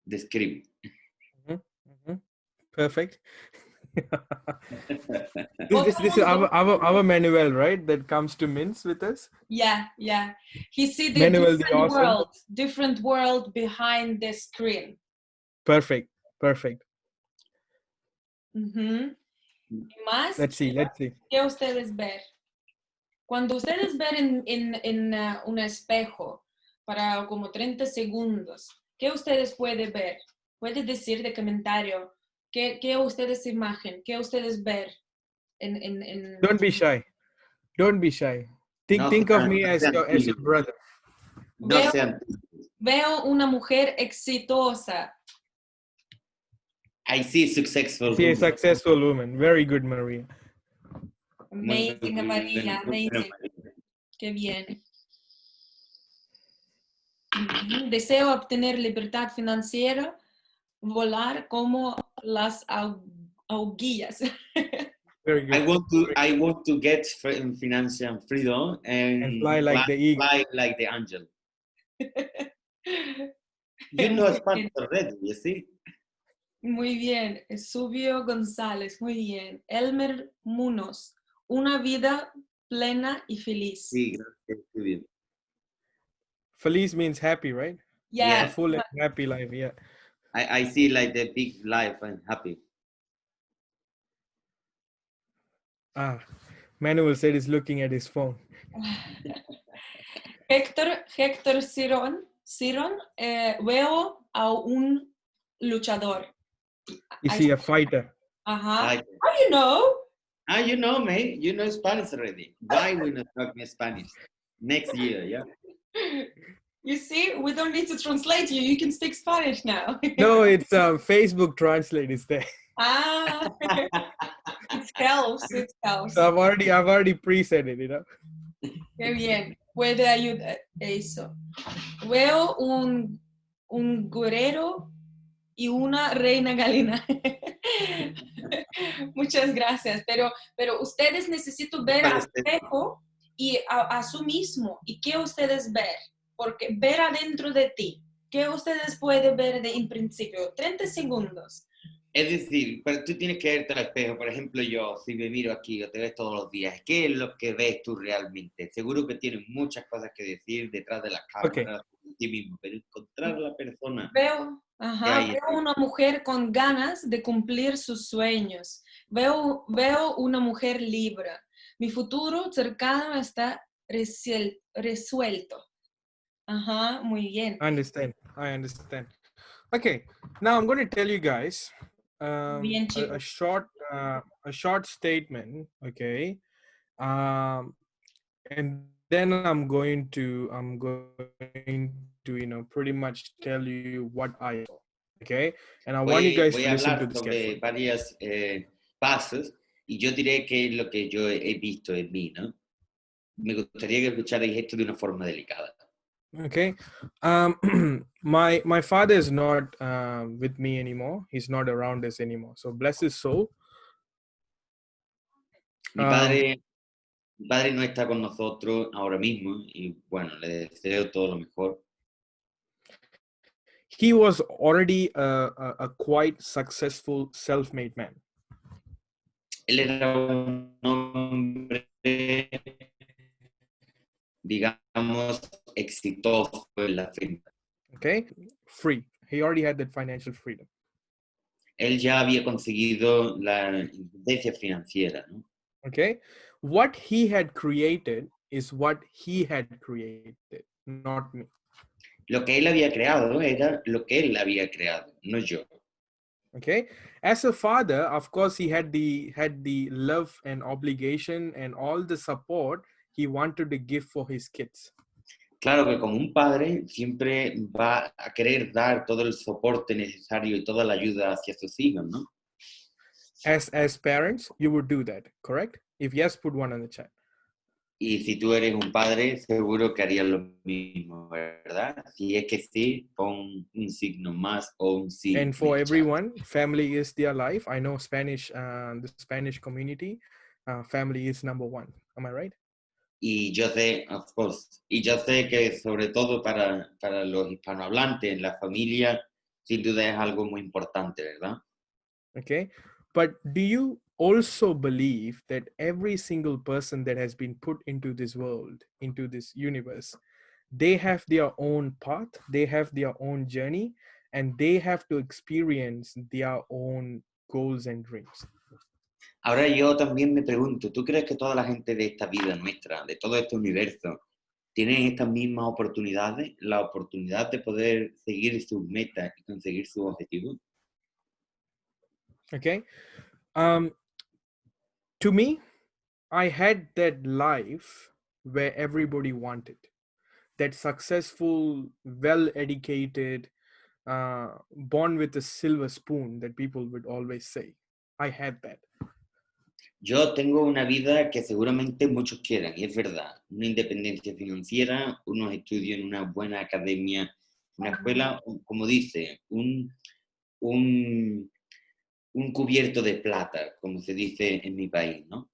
describe. Mhm, mhm. Perfect. This is our Manuel, right? That comes to Minsk with us. Yeah. He see the Manuel the awesome. different world behind the screen. Perfect. Ujú. ¿Y más? Let's see. ¿Qué ustedes ven? Cuando ustedes ven en un espejo para como 30 segundos, ¿qué ustedes pueden ver? Puede decir de comentario, ¿qué ustedes imaginan? ¿Qué ustedes ven? Don't be shy. Think of me as your brother. No sean. Veo una mujer exitosa. I see successful See a woman. successful woman. Very good, Maria. Amazing, María, amazing. Qué bien. Deseo obtener libertad financiera, volar como las aguillas. Very good. I want to get financial freedom and fly like the eagle. Fly like the angel. You know Spanish already, you see? Muy bien. Subio González, muy bien. Elmer Munoz, una vida plena y feliz. Sí, gracias, muy bien. Feliz means happy, right? Yeah. A full and happy life, yeah. I see like the big life and happy. Manuel said he's looking at his phone. Héctor Ciron, veo a un luchador. You see a fighter. How you know? You know, mate. You know Spanish already. Why we not talking Spanish? Next year, yeah? You see, we don't need to translate you. You can speak Spanish now. No, it's Facebook Translate is there. It helps. So I've already preset it, you know. Qué bien. Puede ayudar eso. Veo un guerrero y una reina galina. Muchas gracias. Pero ustedes necesitan ver al espejo y a su mismo. ¿Y qué ustedes ven? Porque ver adentro de ti. ¿Qué ustedes pueden ver en principio? 30 segundos. Es decir, pero tú tienes que verte al espejo. Por ejemplo, yo, si me miro aquí o te ves todos los días, ¿qué es lo que ves tú realmente? Seguro que tienes muchas cosas que decir detrás de la cámara, de ti mismo, pero encontrar la persona. Veo una mujer con ganas de cumplir sus sueños. Veo una mujer libre. Mi futuro cercano está resuelto. Muy bien. I understand. Okay, now I'm going to tell you guys a short statement, okay, and then I'm going to pretty much tell you what I saw, okay, and I want you guys to listen to this carefully. Varios pasos y yo diré qué es lo que yo he visto en mí, ¿no? Me gustaría que escucharais esto de una forma delicada. Okay, my father is not with me anymore. He's not around us anymore. So bless his soul. Mi padre no está con nosotros ahora mismo y bueno, le deseo todo lo mejor. He was already a quite successful self-made man. Él era un hombre, digamos, exitoso en la firma. Okay, free. He already had that financial freedom. Él ya había conseguido la independencia financiera, ¿no? Okay, what he had created is what he had created, not me. Lo que él había creado era lo que él había creado, no yo. Okay, as a father, of course, he had the love and obligation and all the support he wanted to give for his kids. Claro que como un padre siempre va a querer dar todo el soporte necesario y toda la ayuda hacia sus hijos, ¿no? As parents, you would do that, correct? If yes, put one in the chat. Y si tú eres un padre, seguro que harías lo mismo, ¿verdad? Si es que sí, pon un signo más o un sí. And for everyone, family is their life. I know Spanish, the Spanish community, family is number one. Am I right? Y yo sé, of course, y yo sé que sobre todo para los hispanohablantes, la familia sin duda es algo muy importante, ¿verdad? Okay. But do you also believe that every single person that has been put into this world, into this universe, they have their own path, they have their own journey, and they have to experience their own goals and dreams? Ahora yo también me pregunto, ¿tú crees que toda la gente de esta vida nuestra, de todo este universo, tienen estas mismas oportunidades, la oportunidad de poder seguir sus metas y conseguir sus objetivos? Okay. To me, I had that life where everybody wanted that successful, well-educated, born with a silver spoon that people would always say. I had that. Yo tengo una vida que seguramente muchos quieran, y es verdad, una independencia financiera, unos estudios en una buena academia, una escuela, como dice, un cubierto de plata, como se dice en mi país, ¿no?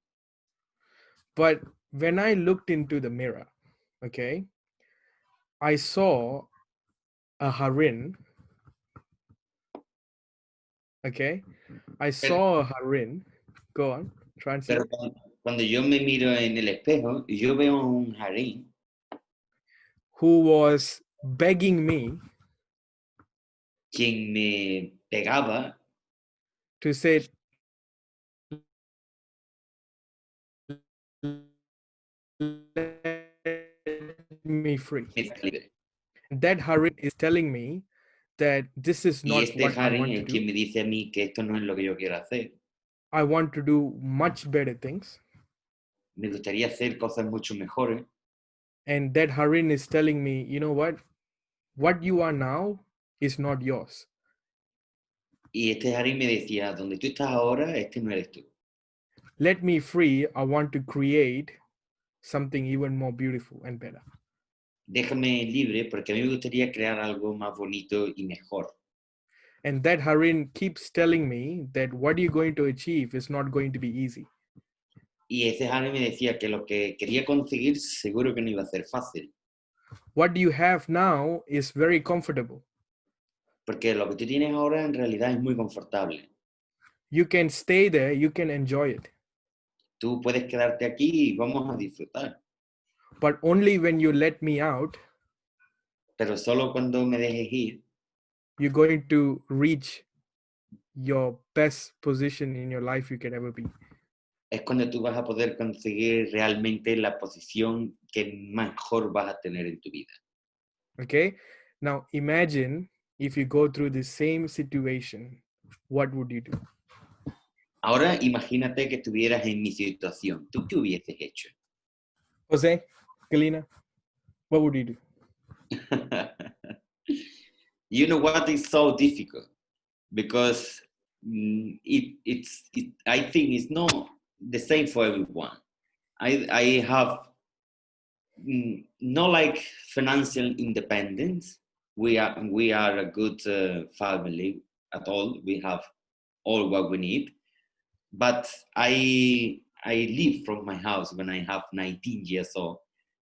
But when I looked into the mirror, okay, I saw a harin. Okay, I saw a harin. Go on, translate. Pero cuando yo me miro en el espejo, yo veo un harín Who was begging me quien me pegaba to say, let me free. me está libre. That harin is telling me that this is Y not este what I harín want to es quien do. me dice a mí que esto no es lo que yo quiero hacer. I want to do much better things. Me gustaría hacer cosas mucho mejores. And that harin is telling me, you know what you are now is not yours. Y este harín me decía, donde tú estás ahora, este no eres tú. Let me free. I want to create something even more beautiful and better. Déjame libre porque a mí me gustaría crear algo más bonito y mejor. And that harin keeps telling me that what you're going to achieve is not going to be easy. Y ese harín me decía que lo que quería conseguir seguro que no iba a ser fácil. What you have now is very comfortable. Porque lo que tú tienes ahora en realidad es muy confortable. You can stay there, you can enjoy it. Tú puedes quedarte aquí y vamos a disfrutar. But only when you let me out, Pero solo cuando me dejes ir, you're going to reach your best position in your life you can ever be. es cuando tú vas a poder conseguir realmente la posición que mejor vas a tener en tu vida. Okay. Now imagine if you go through the same situation, what would you do? Ahora imagínate que estuvieras en mi situación. ¿Tú qué hubieses hecho? Jose, Galina, what would you do? You know what is so difficult? Because I think it's not the same for everyone. I have not like financial independence. We are a good family at all. We have all what we need. But I leave from my house when I have 19 years old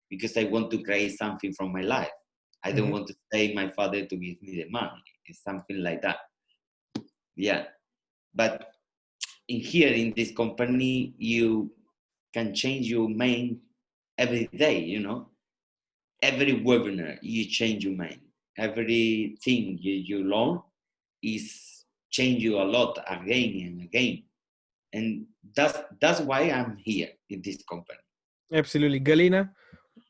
because I want to create something from my life. I don't want to stay my father to give me the money. It's something like that. Yeah. But in here in this company, you can change your mind every day, you know. Every webinar, you change your mind. Everything you learn is change you a lot again and again. And that's why I'm here in this company. Absolutely. Galina,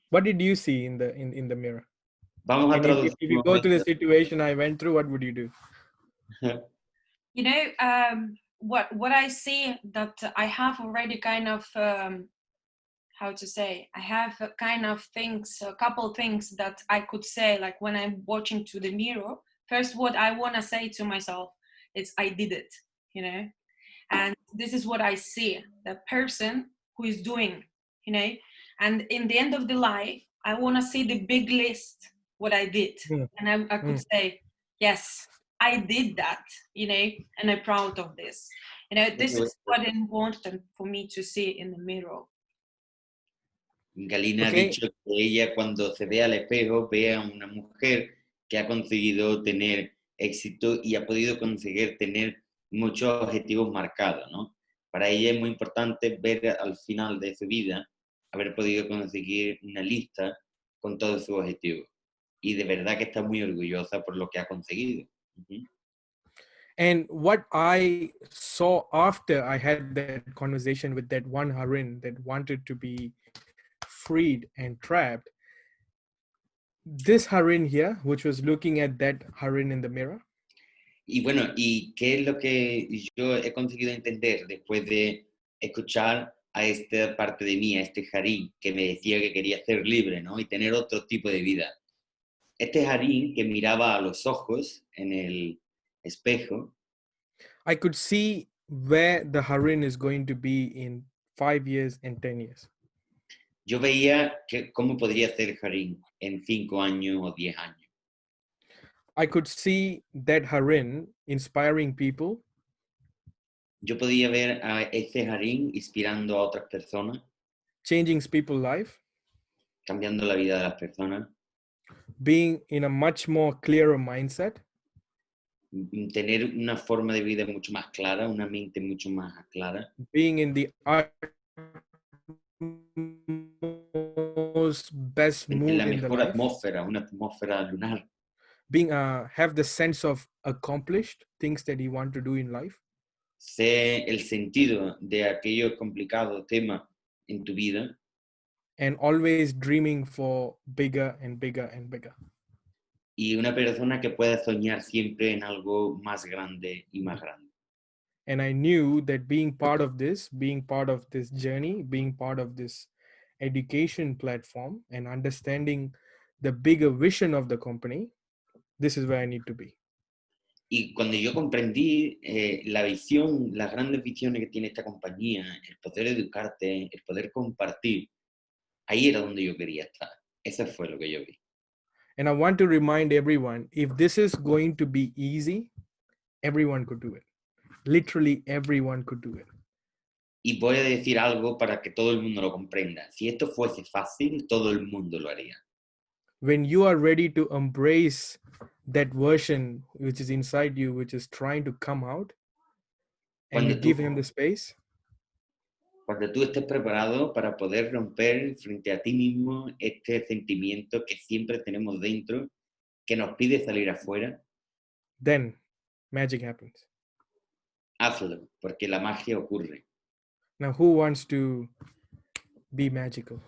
what did you see in the mirror? Vamos a And if traducir you un go through the momento. situation I went through, what would you do? You know, what I see that I have already kind of how to say, I have a kind of things, a couple things that I could say, like when I'm watching to the mirror. First, what I want to say to myself is I did it, you know. And this is what I see, the person who is doing, you know. And in the end of the life, I want to see the big list, what I did. And I could say, yes, I did that, you know, and I'm proud of this. You know, this is what is important for me to see in the mirror. Galina ha dicho que ella cuando se ve al espejo ve a una mujer que ha conseguido tener éxito y ha podido conseguir tener muchos objetivos marcados, ¿no? Para ella es muy importante ver al final de su vida haber podido conseguir una lista con todos sus objetivos. Y de verdad que está muy orgullosa por lo que ha conseguido. And what I saw after I had that conversation with that one Harin that wanted to be freed and trapped, this Harin here, which was looking at that Harin in the mirror. Y bueno, ¿y qué es lo que yo he conseguido entender después de escuchar a esta parte de mí, a este Harín, que me decía que quería ser libre, ¿no? Y tener otro tipo de vida? Este Harín que miraba a los ojos en el espejo, I could see where the Harin is going to be in 5 years and 10 years. yo veía que cómo podría ser Harín en 5 años o 10 años. I could see that Harin inspiring people, Yo podía ver a ese Harín inspirando a otras personas, changing people's life, cambiando la vida de las personas, being in a much more clearer mindset, tener una forma de vida mucho más clara, una mente mucho más clara, being in the most best en mood la in the mejor life, atmósfera, una atmósfera lunar, being have the sense of accomplished things that you want to do in life, sé el sentido de aquellos complicados temas en tu vida and always dreaming for bigger and bigger and bigger. y una persona que pueda soñar siempre en algo más grande y más grande. And I knew that being part of this journey, being part of this education platform and understanding the bigger vision of the company, this is where I need to be. Y cuando yo comprendí la visión, las grandes visiones que tiene esta compañía, el poder educarte, el poder compartir, ahí era donde yo quería estar. Eso fue lo que yo vi. And I want to remind everyone, if this is going to be easy, everyone could do it. Literally everyone could do it. Y voy a decir algo para que todo el mundo lo comprenda. Si esto fuese fácil, todo el mundo lo haría. When you are ready to embrace that version which is inside you, which is trying to come out, and you give him the space. Cuando tú estés preparado para poder romper frente a ti mismo este sentimiento que siempre tenemos dentro, que nos pide salir afuera, Then magic happens. hazlo, porque la magia ocurre. Now, who wants to be magical?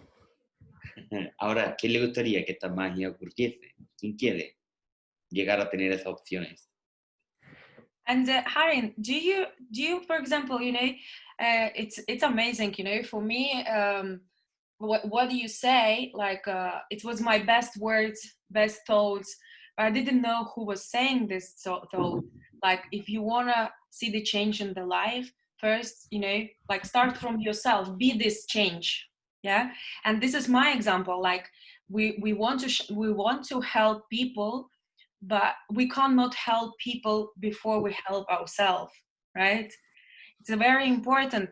Ahora, ¿quién le gustaría que esta magia ocurriese? ¿Quién quiere llegar a tener esas opciones? And Harin, do you, for example, it's amazing, for me, what do you say? Like, it was my best words, best thoughts. But I didn't know who was saying this thought. Like, if you wanna see the change in the life, first, like start from yourself, be this change. Yeah. And this is my example. Like, we want to help people, but we cannot help people before we help ourselves, right? It's very important.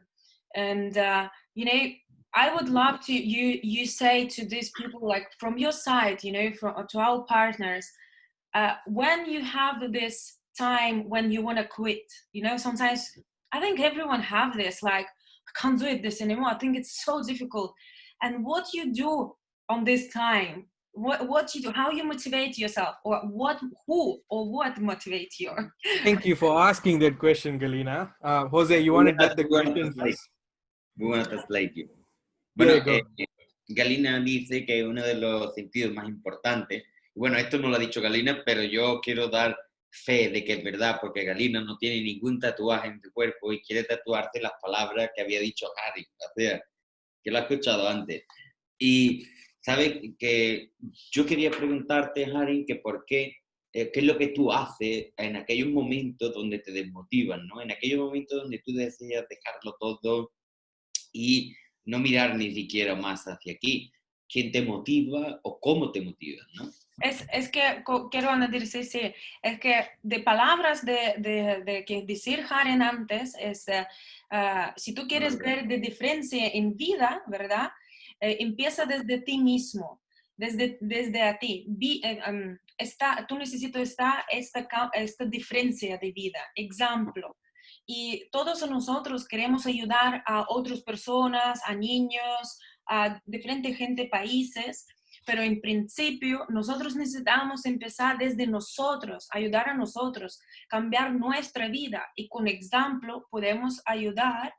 And I would love to you say to these people, like from your side, to our partners, when you have this time when you want to quit, sometimes I think everyone have this, like, I can't do it this anymore. I think it's so difficult. And what you do on this time, what you do, how you motivate yourself, or what motivates you? Thank you for asking that question, Galina. Jose, you want to get the question first? We want to translate you. Bueno, Yeah, Galina dice que uno de los sentidos más importantes, bueno, esto no lo ha dicho Galina, pero yo quiero dar fe de que es verdad, porque Galina no tiene ningún tatuaje en su cuerpo y quiere tatuarse las palabras que había dicho Harin, o sea, que lo ha escuchado antes. Y sabes que yo quería preguntarte, Harin, que por qué, qué es lo que tú haces en aquellos momentos donde te desmotivan, ¿no? En aquellos momentos donde tú deseas dejarlo todo y no mirar ni siquiera más hacia aquí. ¿Quién te motiva o cómo te motivas, no? Es que quiero añadir, sí, es que de palabras de que decir Harin antes es, si tú quieres ver de diferencia en vida, ¿verdad? Empieza desde ti mismo, desde a ti. tú necesitas esta diferencia de vida, ejemplo. Y todos nosotros queremos ayudar a otras personas, a niños, a diferentes gente, países, pero en principio nosotros necesitamos empezar desde nosotros, ayudar a nosotros, cambiar nuestra vida y con ejemplo podemos ayudar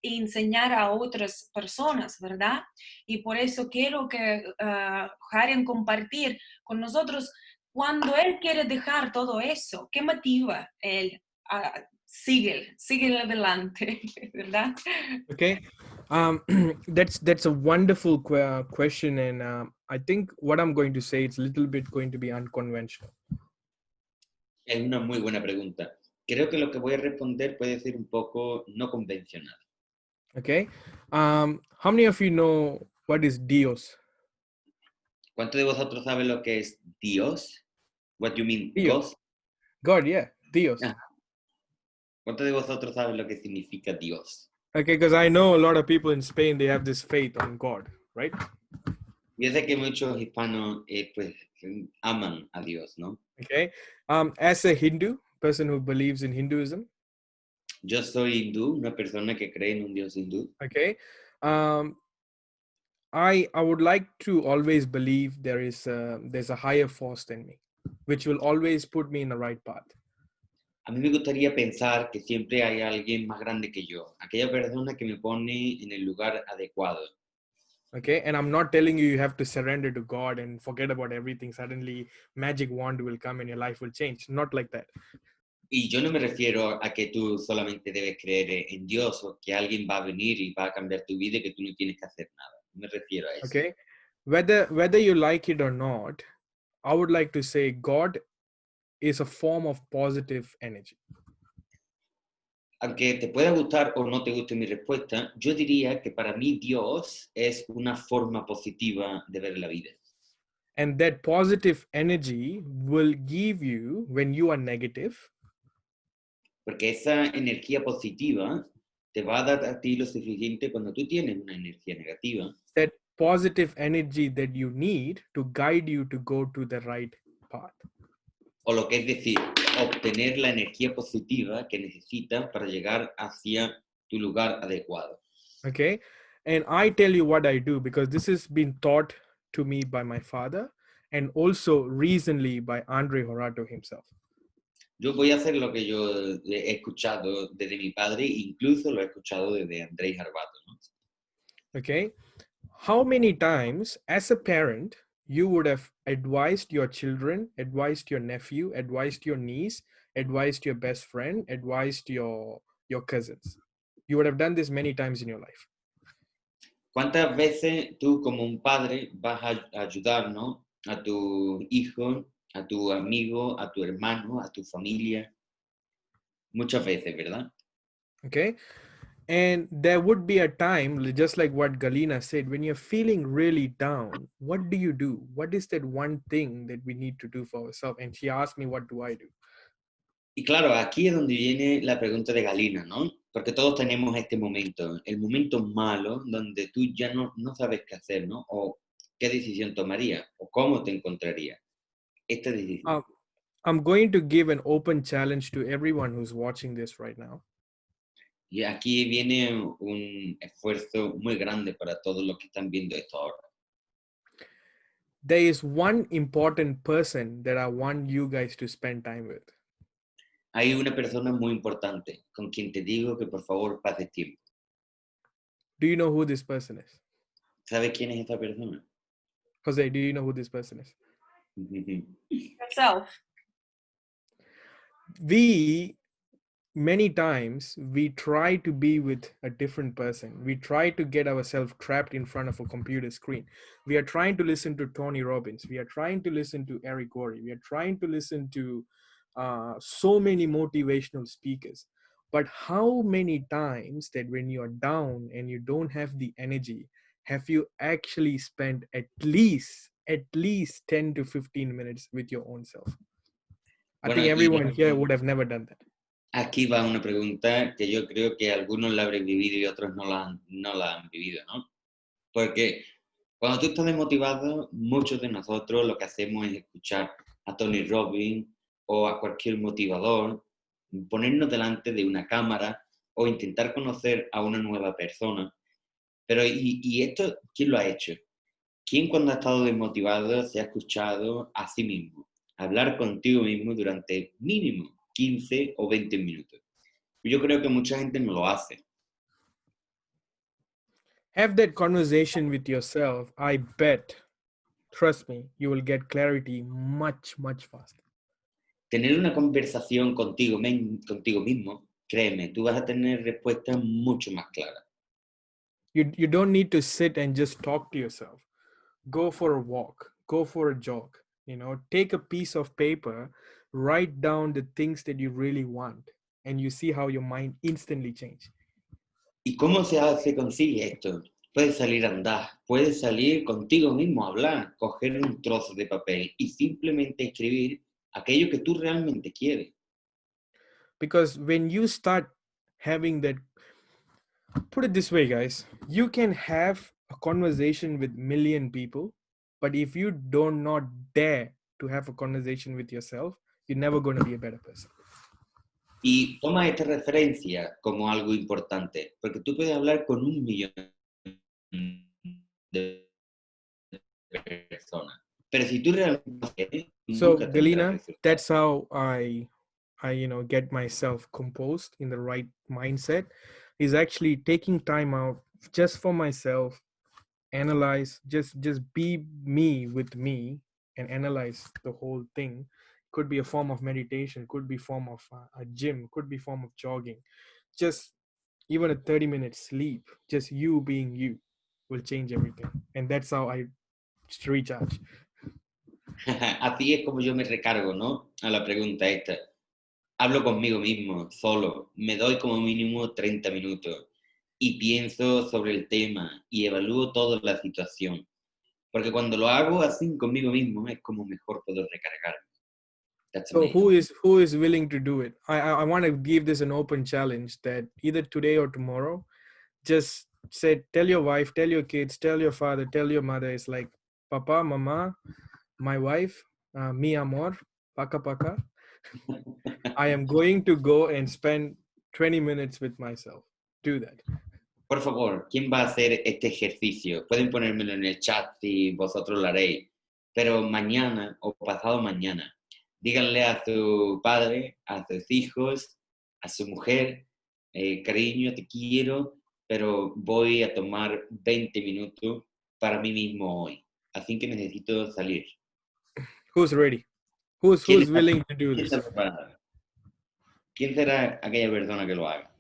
e enseñar a otras personas, ¿verdad? Y por eso quiero que Harin compartir con nosotros cuando él quiere dejar todo eso, ¿qué motiva él? Sigue adelante, ¿verdad? Okay, that's a wonderful question, and I think what I'm going to say it's a little bit going to be unconventional. Es una muy buena pregunta. Creo que lo que voy a responder puede ser un poco no convencional. Okay, how many of you know what is Dios? ¿Cuántos de vosotros saben lo que es Dios? What do you mean, Dios. God? God, yeah, Dios. Ah. ¿Cuántos de vosotros saben lo que significa Dios? Okay, because I know a lot of people in Spain, they have this faith on God, right? Yo sé que muchos hispanos pues aman a Dios, ¿no? Okay, as a Hindu person who believes in Hinduism, Yo soy hindú, una persona que cree en un Dios hindú. okay, I would like to always believe there's a higher force than me, which will always put me in the right path. A mí me gustaría pensar que siempre hay alguien más grande que yo, aquella persona que me pone en el lugar adecuado. Okay, and I'm not telling you have to surrender to God and forget about everything. Suddenly, magic wand will come and your life will change. Not like that. Y yo no me refiero a que tú solamente debes creer en Dios o que alguien va a venir y va a cambiar tu vida y que tú no tienes que hacer nada. No me refiero a eso. Okay, whether you like it or not, I would like to say God is a form of positive energy. Aunque te pueda gustar o no te guste mi respuesta, yo diría que para mí Dios es una forma positiva de ver la vida. And that positive energy will give you, when you are negative, Porque esa energía positiva te va a dar a ti lo suficiente cuando tú tienes una energía negativa. that positive energy that you need to guide you to go to the right path. O lo que es decir, obtener la energía positiva que necesitas para llegar hacia tu lugar adecuado. Okay, and I tell you what I do because this has been taught to me by my father and also recently by Andre Horato himself. Yo voy a hacer lo que yo he escuchado desde mi padre, incluso lo he escuchado desde Andrés Jarbato, ¿no? Okay, how many times as a parent you would have advised your children, advised your nephew, advised your niece, advised your best friend, advised your cousins? You would have done this many times in your life. ¿Cuántas veces tú como un padre vas a ayudar, ¿no?, a tu hijo, a tu amigo, a tu hermano, a tu familia? Muchas veces, ¿verdad? Okay, and there would be a time, just like what Galina said, when you're feeling really down, what do you do? What is that one thing that we need to do for ourselves? And she asked me, what do I do? Y claro, aquí es donde viene la pregunta de Galina, ¿no? Porque todos tenemos este momento, el momento malo, donde tú ya no sabes qué hacer, ¿no? O qué decisión tomaría, o cómo te encontraría esta decisión. I'm going to give an open challenge to everyone who's watching this right now. Y aquí viene un esfuerzo muy grande para todos los que están viendo esto ahora. There is one important person that I want you guys to spend time with. Hay una persona muy importante con quien te digo que por favor pases tiempo. Do you know who this person is? ¿Sabes quién es esta persona? Jose, do you know who this person is? Yourself. Many times we try to be with a different person. We try to get ourselves trapped in front of a computer screen. We are trying to listen to Tony Robbins. We are trying to listen to Eric Gorey. We are trying to listen to so many motivational speakers. But how many times that when you're down and you don't have the energy, have you actually spent at least 10 to 15 minutes with your own self? I think everyone here would have never done that. Aquí va una pregunta que yo creo que algunos la habrán vivido y otros no la han vivido, ¿no? Porque cuando tú estás desmotivado, muchos de nosotros lo que hacemos es escuchar a Tony Robbins o a cualquier motivador, ponernos delante de una cámara o intentar conocer a una nueva persona. Pero, ¿y esto quién lo ha hecho? ¿Quién cuando ha estado desmotivado se ha escuchado a sí mismo? Hablar contigo mismo durante mínimo 15 o 20 minutos. Yo creo que mucha gente no lo hace. Have that conversation with yourself. I bet, trust me, you will get clarity much, much faster. Tener una conversación contigo mismo, créeme, tú vas a tener respuestas mucho más claras. You don't need to sit and just talk to yourself. Go for a walk, go for a jog, take a piece of paper, write down the things that you really want, and you see how your mind instantly change. ¿Y cómo se consigue esto? Puedes salir a andar, puedes salir contigo mismo a hablar, coger un trozo de papel y simplemente escribir aquello que tú realmente quieres. Because when you start having that, put it this way, guys, you can have a conversation with million people, but if you do not dare to have a conversation with yourself, you're never going to be a better person. Y toma esta referencia como algo importante, porque tú puedes hablar con 1 millón de personas, pero si tú realmente So nunca tendrás Galina, resultados. that's how I get myself composed in the right mindset, is actually taking time out just for myself, analyze, just be me with me and analyze the whole thing. Could be a form of meditation, could be form of a gym, could be form of jogging, just even a 30-minute sleep, just you being you will change everything. And that's how I recharge. Así es como yo me recargo, ¿no? A la pregunta esta. Hablo conmigo mismo, solo, me doy como mínimo 30 minutos y pienso sobre el tema y evalúo toda la situación. Porque cuando lo hago así conmigo mismo es como mejor puedo recargarme. That's So amazing. who is willing to do it? I want to give this an open challenge that either today or tomorrow, just say, tell your wife, tell your kids, tell your father, tell your mother. It's like, Papa, Mama, my wife, mi amor, paka paka. I am going to go and spend 20 minutes with myself. Do that. Por favor, ¿quién va a hacer este ejercicio? Pueden ponérmelo en el chat si vosotros lo haréis. Pero mañana o pasado mañana, díganle a su padre, a sus hijos, a su mujer, cariño, te quiero, pero voy a tomar 20 minutos para mí mismo hoy. Así que necesito salir. Who's ready? Who's willing to do ¿Quién this? está preparado? ¿Quién será aquella persona que lo haga?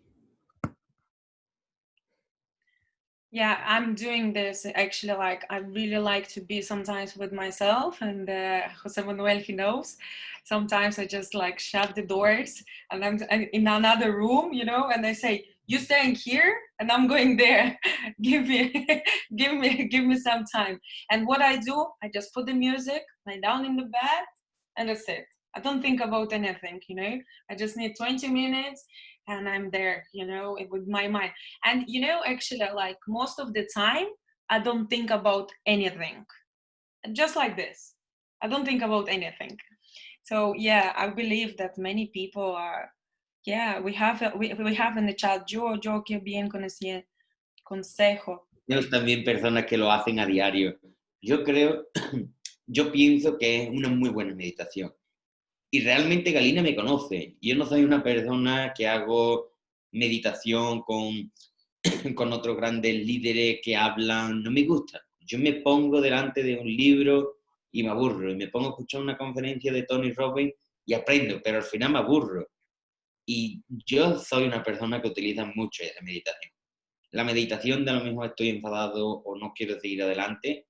Yeah, I'm doing this actually. Like, I really like to be sometimes with myself, and Jose Manuel, he knows. Sometimes I just like shut the doors and I'm in another room, and I say, "You staying here, and I'm going there. give me, give me some time." And what I do, I just put the music, lie down in the bed, and that's it. I don't think about anything, I just need 20 minutes and I'm there, with my mind. And, actually, like most of the time, I don't think about anything. Just like this. I don't think about anything. So, yeah, I believe that many people are, yeah, we have in the chat, yo que bien conocí consejo. Tenemos también personas que lo hacen a diario. Yo pienso que es una muy buena meditación. Y realmente Galina me conoce. Yo no soy una persona que hago meditación con otros grandes líderes que hablan. No me gusta. Yo me pongo delante de un libro y me aburro. Y me pongo a escuchar una conferencia de Tony Robbins y aprendo, pero al final me aburro. Y yo soy una persona que utiliza mucho esa meditación. La meditación de a lo mejor estoy enfadado o no quiero seguir adelante.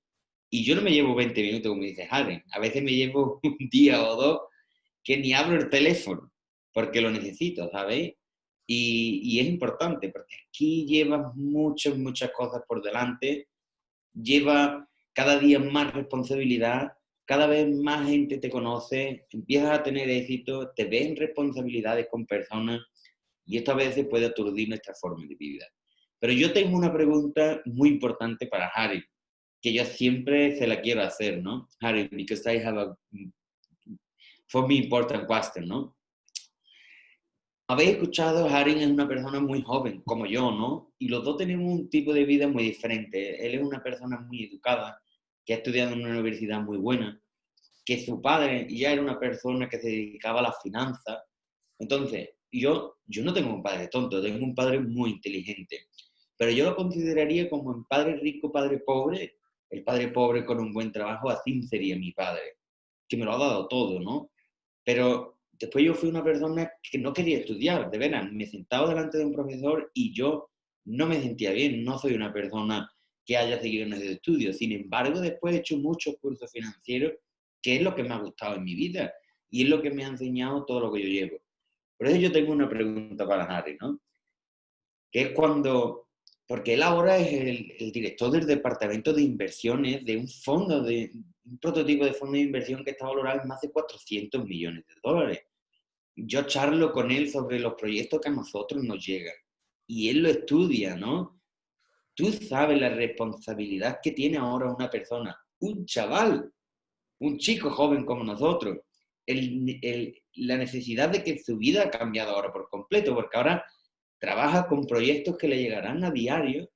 Y yo no me llevo 20 minutos, como dice Harin. A veces me llevo un día o dos que ni abro el teléfono porque lo necesito, ¿sabéis? Y es importante porque aquí llevas muchas cosas por delante, lleva cada día más responsabilidad, cada vez más gente te conoce, empiezas a tener éxito, te ves en responsabilidades con personas y esto a veces puede aturdir nuestra forma de vida. Pero yo tengo una pregunta muy importante para Harry, que yo siempre se la quiero hacer, ¿no? Harry, because I have for me important question, ¿no? Habéis escuchado, Harin es una persona muy joven, como yo, ¿no? Y los dos tenemos un tipo de vida muy diferente. Él es una persona muy educada, que ha estudiado en una universidad muy buena, que su padre ya era una persona que se dedicaba a las finanzas. Entonces, yo no tengo un padre tonto, tengo un padre muy inteligente. Pero yo lo consideraría como un padre rico, padre pobre. El padre pobre con un buen trabajo, así sería mi padre, que me lo ha dado todo, ¿no? Pero después yo fui una persona que no quería estudiar, de veras, me sentaba delante de un profesor y yo no me sentía bien, no soy una persona que haya seguido en ese estudio. Sin embargo, después he hecho muchos cursos financieros, que es lo que me ha gustado en mi vida y es lo que me ha enseñado todo lo que yo llevo. Por eso yo tengo una pregunta para Harry, ¿no? Que es cuando, porque él ahora es el director del departamento de inversiones de un fondo, de un prototipo de fondo de inversión que está valorado en más de 400 millones de dólares. Yo charlo con él sobre los proyectos que a nosotros nos llegan y él lo estudia, ¿no? Tú sabes la responsabilidad que tiene ahora una persona, un chaval, un chico joven como nosotros, la necesidad de que su vida ha cambiado ahora por completo, porque ahora trabaja con proyectos que le llegarán a diario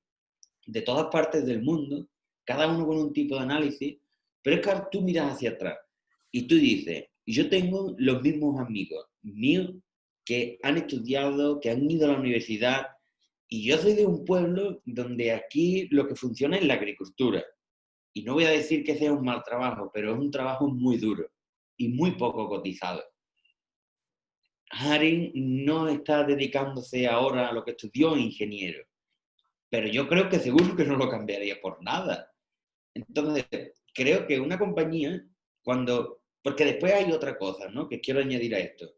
de todas partes del mundo, cada uno con un tipo de análisis, pero es que tú miras hacia atrás y tú dices, yo tengo los mismos amigos míos que han estudiado, que han ido a la universidad, y yo soy de un pueblo donde aquí lo que funciona es la agricultura. Y no voy a decir que sea un mal trabajo, pero es un trabajo muy duro y muy poco cotizado. Harin no está dedicándose ahora a lo que estudió ingeniero, pero yo creo que seguro que no lo cambiaría por nada. Entonces, creo que una compañía, porque después hay otra cosa, ¿no? Que quiero añadir a esto.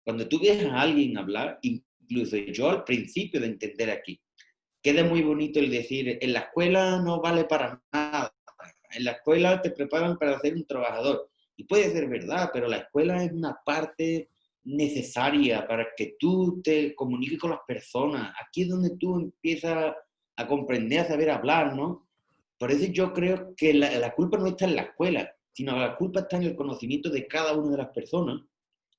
Cuando tú ves a alguien hablar, incluso yo al principio de entender aquí, queda muy bonito el decir, en la escuela no vale para nada, en la escuela te preparan para ser un trabajador. Y puede ser verdad, pero la escuela es una parte necesaria para que tú te comuniques con las personas. Aquí es donde tú empiezas a comprender, a saber hablar, ¿no? Por eso yo creo que la culpa no está en la escuela, sino la culpa está en el conocimiento de cada una de las personas,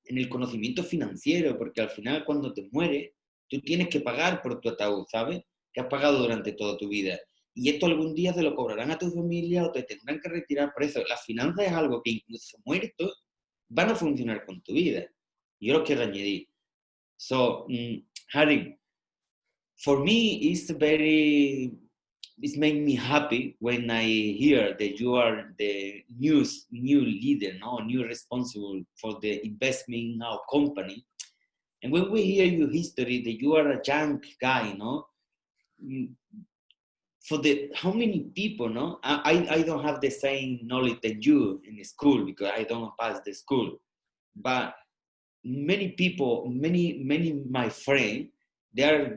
en el conocimiento financiero, porque al final cuando te mueres, tú tienes que pagar por tu ataúd, ¿sabes? Que has pagado durante toda tu vida. Y esto algún día te lo cobrarán a tu familia o te tendrán que retirar por eso. Las finanzas es algo que incluso muertos van a funcionar con tu vida. Yo lo quiero añadir. So, Harry, for me, it's made me happy when I hear that you are the new leader, no, new responsible for the investment in our company. And when we hear your history, that you are a young guy, no, for the how many people, no, I don't have the same knowledge than you in school because I don't pass the school, but many people, many my friends, they are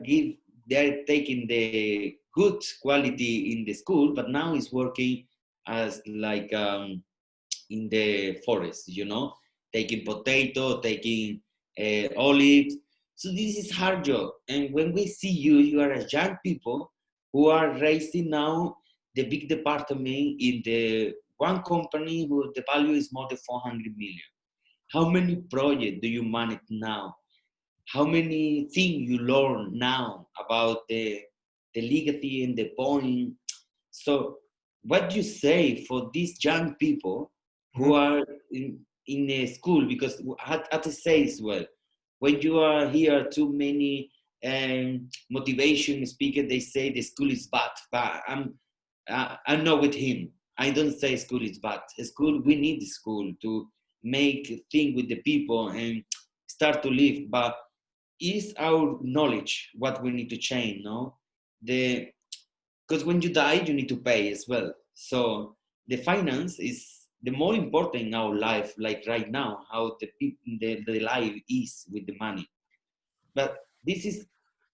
taking the good quality in the school, but now is working as like in the forest, you know, taking potato, taking olives. So this is hard job. And when we see you, you are a young people who are raising now the big department in the one company who the value is more than 400 million. How many projects do you manage now? How many things you learn now about the legacy and the point? So what do you say for these young people who are in a school? Because at the say as well, when you are here, too many motivation speakers, they say the school is bad, but I'm not with him. I don't say school is bad. School, we need the school to make things with the people and start to live. But is our knowledge what we need to change? No, because when you die, you need to pay as well. So the finance is the more important in our life, like right now, how the life is with the money. But this is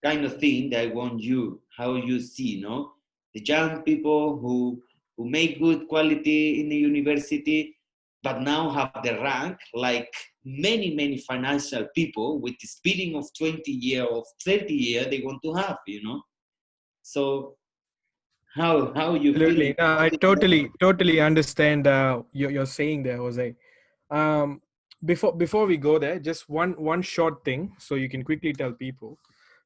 kind of thing that I want you, how you see, no? The young people who make good quality in the university, but now have the rank like many financial people with the speeding of 20 years or 30 years they want to have, you know? So how you Absolutely. feeling? No, I totally understand you're saying there, Jose. before we go there, just one short thing, so you can quickly tell people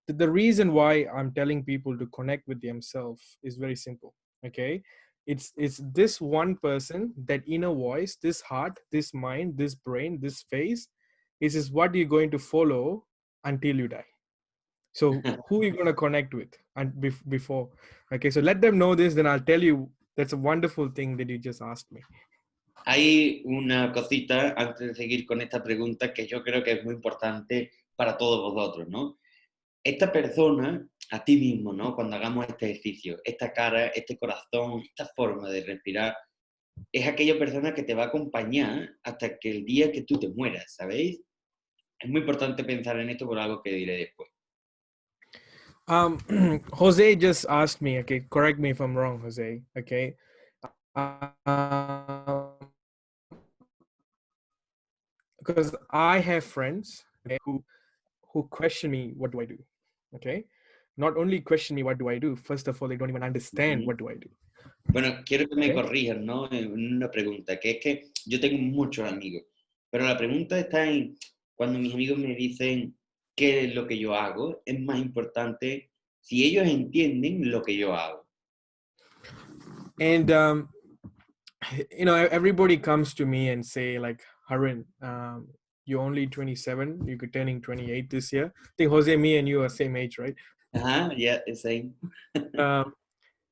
that the reason why I'm telling people to connect with themselves is very simple. Okay, it's this one person, that inner voice, this heart, this mind, this brain, this face. This is what you're going to follow until you die. So who are you going to connect with and before? Okay, so let them know this, then I'll tell you. That's a wonderful thing that you just asked me. Hay una cosita antes de seguir con esta pregunta que yo creo que es muy importante para todos vosotros, ¿no? Esta persona, a ti mismo, ¿no? Cuando hagamos este ejercicio, esta cara, este corazón, esta forma de respirar, es aquella persona que te va a acompañar hasta que el día que tú te mueras, ¿sabéis? Es muy importante pensar en esto por algo que diré después. Jose just asked me, okay, correct me if I'm wrong, Jose, okay? Because I have friends, okay, who question me, what do I do? Okay? Not only question me, what do I do? First of all, they don't even understand what do I do. Bueno, quiero que me Okay. corrijan, ¿no? En una pregunta, que es que yo tengo muchos amigos, pero la pregunta está en, cuando mis amigos me dicen qué es lo que yo hago, es más importante si ellos entienden lo que yo hago. And you know, everybody comes to me and say like, Harin, you're only 27, you're turning 28 this year. I think Jose, me and you are same age, right? Ajá, yeah, same.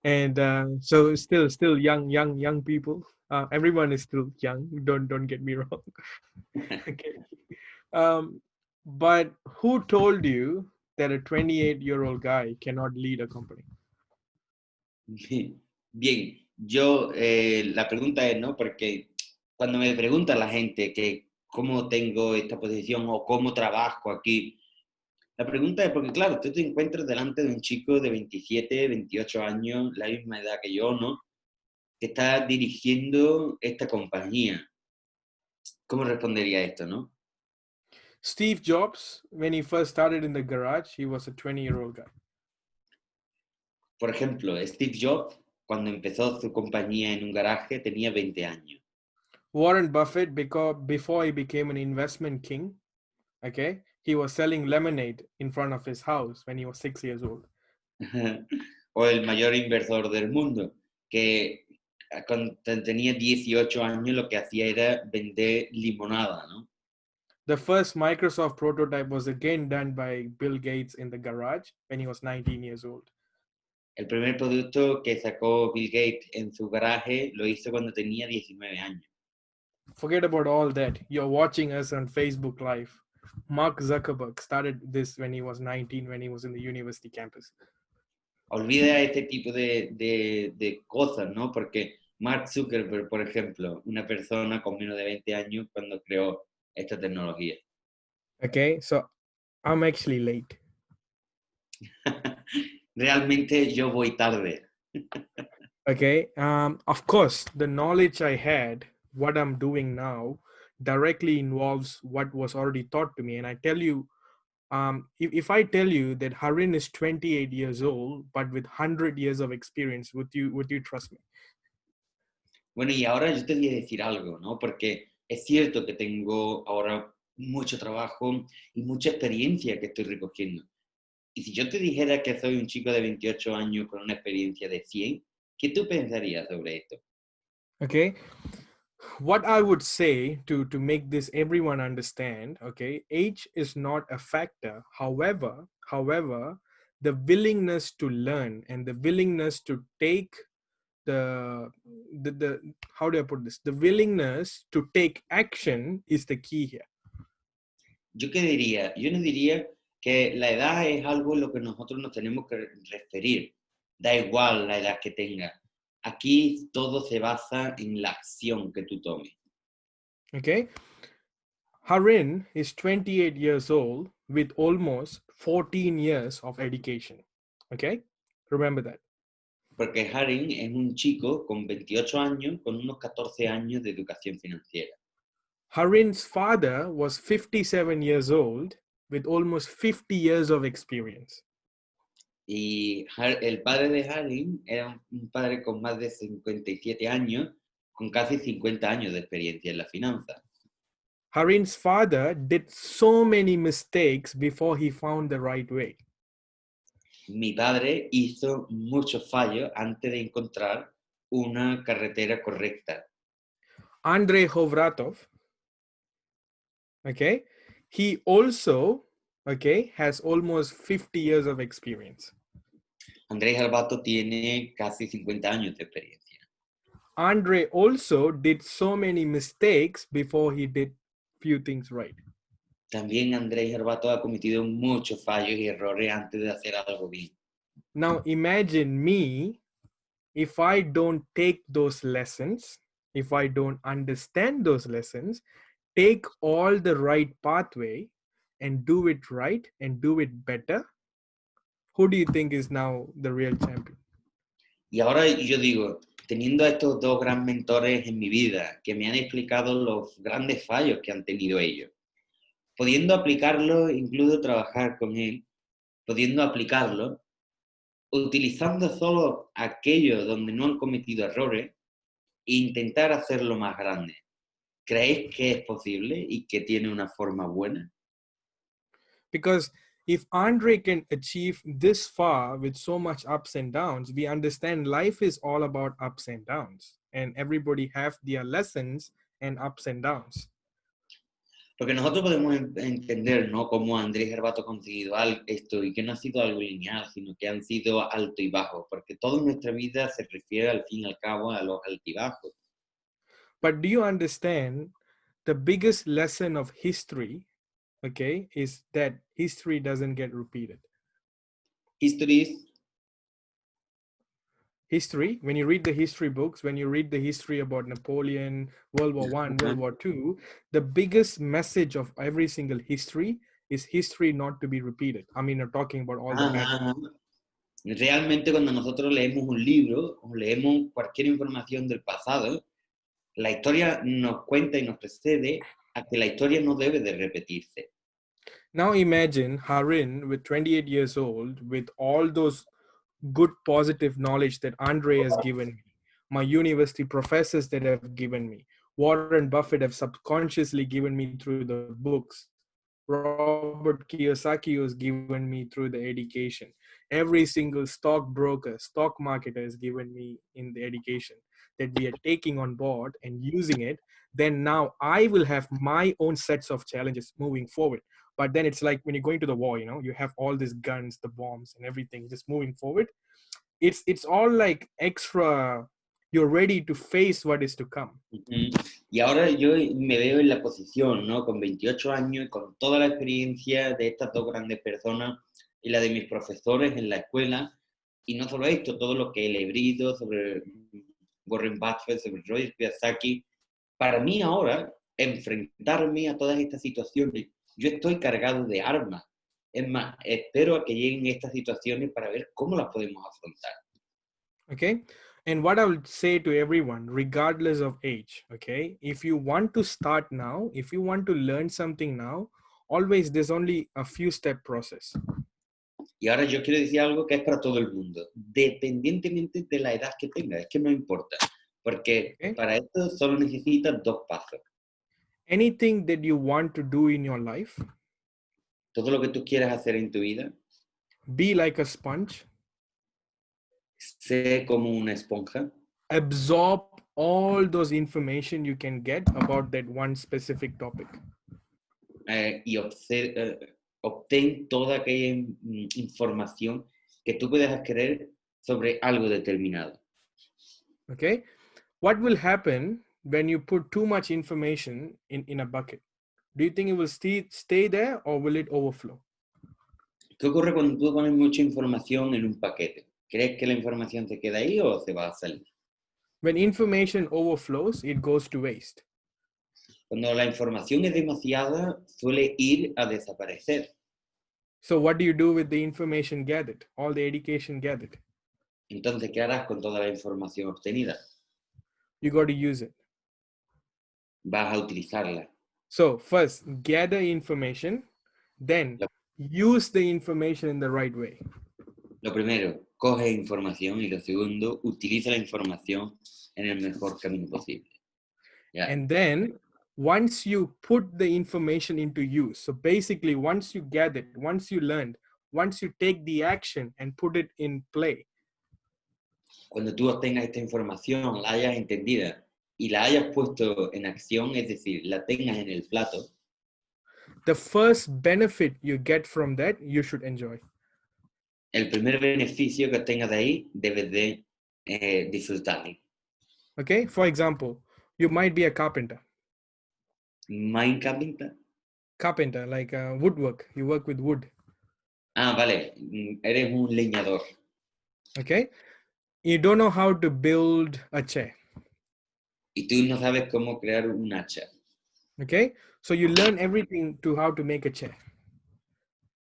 And so still young people. Everyone is still young. Don't get me wrong. Okay. But who told you that a 28-year-old guy cannot lead a company? Bien, yo, la pregunta es, ¿no? Porque cuando me pregunta la gente que cómo tengo esta posición o cómo trabajo aquí, la pregunta es porque, claro, tú te encuentras delante de un chico de 27, 28 años, la misma edad que yo, ¿no? Que está dirigiendo esta compañía. ¿Cómo respondería esto, no? Steve Jobs, when he first started in the garage, he was a 20-year-old guy. Por ejemplo, Steve Jobs, cuando empezó su compañía en un garaje, tenía 20 años. Warren Buffett, before he became an investment king, okay, he was selling lemonade in front of his house when he was 6 years old. O el mayor inversor del mundo, que cuando tenía 18 años lo que hacía era vender limonada, ¿no? The first Microsoft prototype was again done by Bill Gates in the garage when he was 19 years old. El primer producto que sacó Bill Gates en su garaje lo hizo cuando tenía 19 años. Forget about all that. You're watching us on Facebook Live. Mark Zuckerberg started this when he was 19, when he was in the university campus. Olvida este tipo de cosas, ¿no? Porque Mark Zuckerberg, por ejemplo, una persona con menos de 20 años cuando creó esta tecnología. Okay, so I'm actually late. Realmente yo voy tarde. Okay, of course, the knowledge I had, what I'm doing now, directly involves what was already taught to me. And I tell you, if I tell you that Harin is 28 years old, but with 100 years of experience, would you trust me? Bueno, y ahora yo te voy a decir algo, ¿no? Porque es cierto que tengo ahora mucho trabajo y mucha experiencia que estoy recogiendo. Y si yo te dijera que soy un chico de 28 años con una experiencia de 100, ¿qué tú pensarías sobre esto? Okay, what I would say to make this everyone understand, okay, age is not a factor. However, the willingness to learn and the willingness to take the how do I put this? The willingness to take action is the key here. ¿Yo qué diría? Yo no diría que la edad es algo en lo que nosotros nos tenemos que referir. Da igual la edad que tengas. Aquí todo se basa en la acción que tú tomes. Okay. Harin is 28 years old with almost 14 years of education. Okay. Remember that. Porque Harin es un chico con 28 años, con unos 14 años de educación financiera. Harin's father was 57 years old with almost 50 years of experience. Y el padre de Harin era un padre con más de 57 años, con casi 50 años de experiencia en la finanza. Harin's father did so many mistakes before he found the right way. Mi padre hizo muchos fallos antes de encontrar una carretera correcta. Andrei Hovratov, okay, he also, okay, has almost 50 years of experience. Andrés Albato tiene casi 50 años de experiencia. Andre also did so many mistakes before he did few things right. También Andrés Albato ha cometido muchos fallos y errores antes de hacer algo bien. Now imagine me, if I don't take those lessons, if I don't understand those lessons, take all the right pathway and do it right and do it better, who do you think is now the real champion? Y ahora yo digo, teniendo a estos dos grandes mentores en mi vida que me han explicado los grandes fallos que han tenido ellos, pudiendo aplicarlo, incluso trabajar con él, pudiendo aplicarlo, utilizando solo aquello donde no han cometido errores e intentar hacerlo más grande. ¿Creéis que es posible y que tiene una forma buena? Because if Andre can achieve this far with so much ups and downs, we understand life is all about ups and downs, and everybody have their lessons and ups and downs. Porque nosotros podemos entender, ¿no?, cómo Andrés Herbato ha conseguido esto y que no ha sido algo lineal, sino que han sido alto y bajo, porque toda nuestra vida se refiere al fin y al cabo a los altibajos. But do you understand the biggest lesson of history, okay, is that history doesn't get repeated. History, when you read the history books, when you read the history about Napoleon, World War I, World War II, the biggest message of every single history is history not to be repeated. I mean, I'm talking about all the bad. Realmente cuando nosotros leemos un libro o leemos cualquier información del pasado, la historia nos cuenta y nos precede a que la historia no debe de repetirse. Now imagine Harin with 28 years old, with all those good positive knowledge that Andre has given me, my university professors that have given me, Warren Buffett have subconsciously given me through the books, Robert Kiyosaki has given me through the education, every single stockbroker, stock marketer has given me in the education that we are taking on board and using it. Then now I will have my own sets of challenges moving forward. But then it's like when you're going to the war, you know, you have all these guns, the bombs and everything just moving forward. It's all like extra, you're ready to face what is to come. Y ahora yo me veo en la posición, ¿no?, con 28 años y con toda la experiencia de estas dos grandes personas y la de mis profesores en la escuela, y no solo esto, todo lo que he leído sobre Warren Buffett, sobre Robert Kiyosaki. Para mí ahora, enfrentarme a todas estas situaciones, yo estoy cargado de armas. Es más, espero a que lleguen estas situaciones para ver cómo las podemos afrontar. Okay. And what I would say to everyone, regardless of age, okay, if you want to start now, if you want to learn something now, always there's only a few step process. Y ahora yo quiero decir algo que es para todo el mundo, dependientemente de la edad que tenga, es que no importa, porque para esto solo necesitas 2 pasos. Anything that you want to do in your life, todo lo que tú quieras hacer en tu vida, be like a sponge, sé como una esponja, absorb all those information you can get about that one specific topic. Y obtén toda aquella información que tú puedas adquirir sobre algo determinado. Okay, what will happen when you put too much information in a bucket? Do you think it will stay there or will it overflow? ¿Qué ocurre cuando tú pones mucha información en un paquete? ¿Crees que la información se queda ahí o se va a salir? When information overflows, it goes to waste. Cuando la información es demasiada, suele ir a desaparecer. So what do you do with the information gathered, all the education gathered? Entonces, ¿qué harás con toda la información obtenida? You got to use it. Vas a utilizarla. So first, gather information, then use the information in the right way. Lo primero, coge información, y lo segundo, utiliza la información en el mejor camino posible. Yeah. And then once you put the information into use. So basically, once you get it, once you learned, once you take the action and put it in play, Cuando tú obtengas esta información, la hayas entendida y la hayas puesto en acción, es decir, la tengas en el plato, the first benefit you get from that, you should enjoy. el primer beneficio que obtengas de ahí, debes de disfrutarlo. Okay, for example, you might be a carpenter. Mind carpenter. Carpenter, like woodwork, you work with wood. Ah, vale, eres un leñador. Okay, you don't know how to build a chair. Y tú no sabes cómo crear un hacha. Okay, so you learn everything to how to make a chair.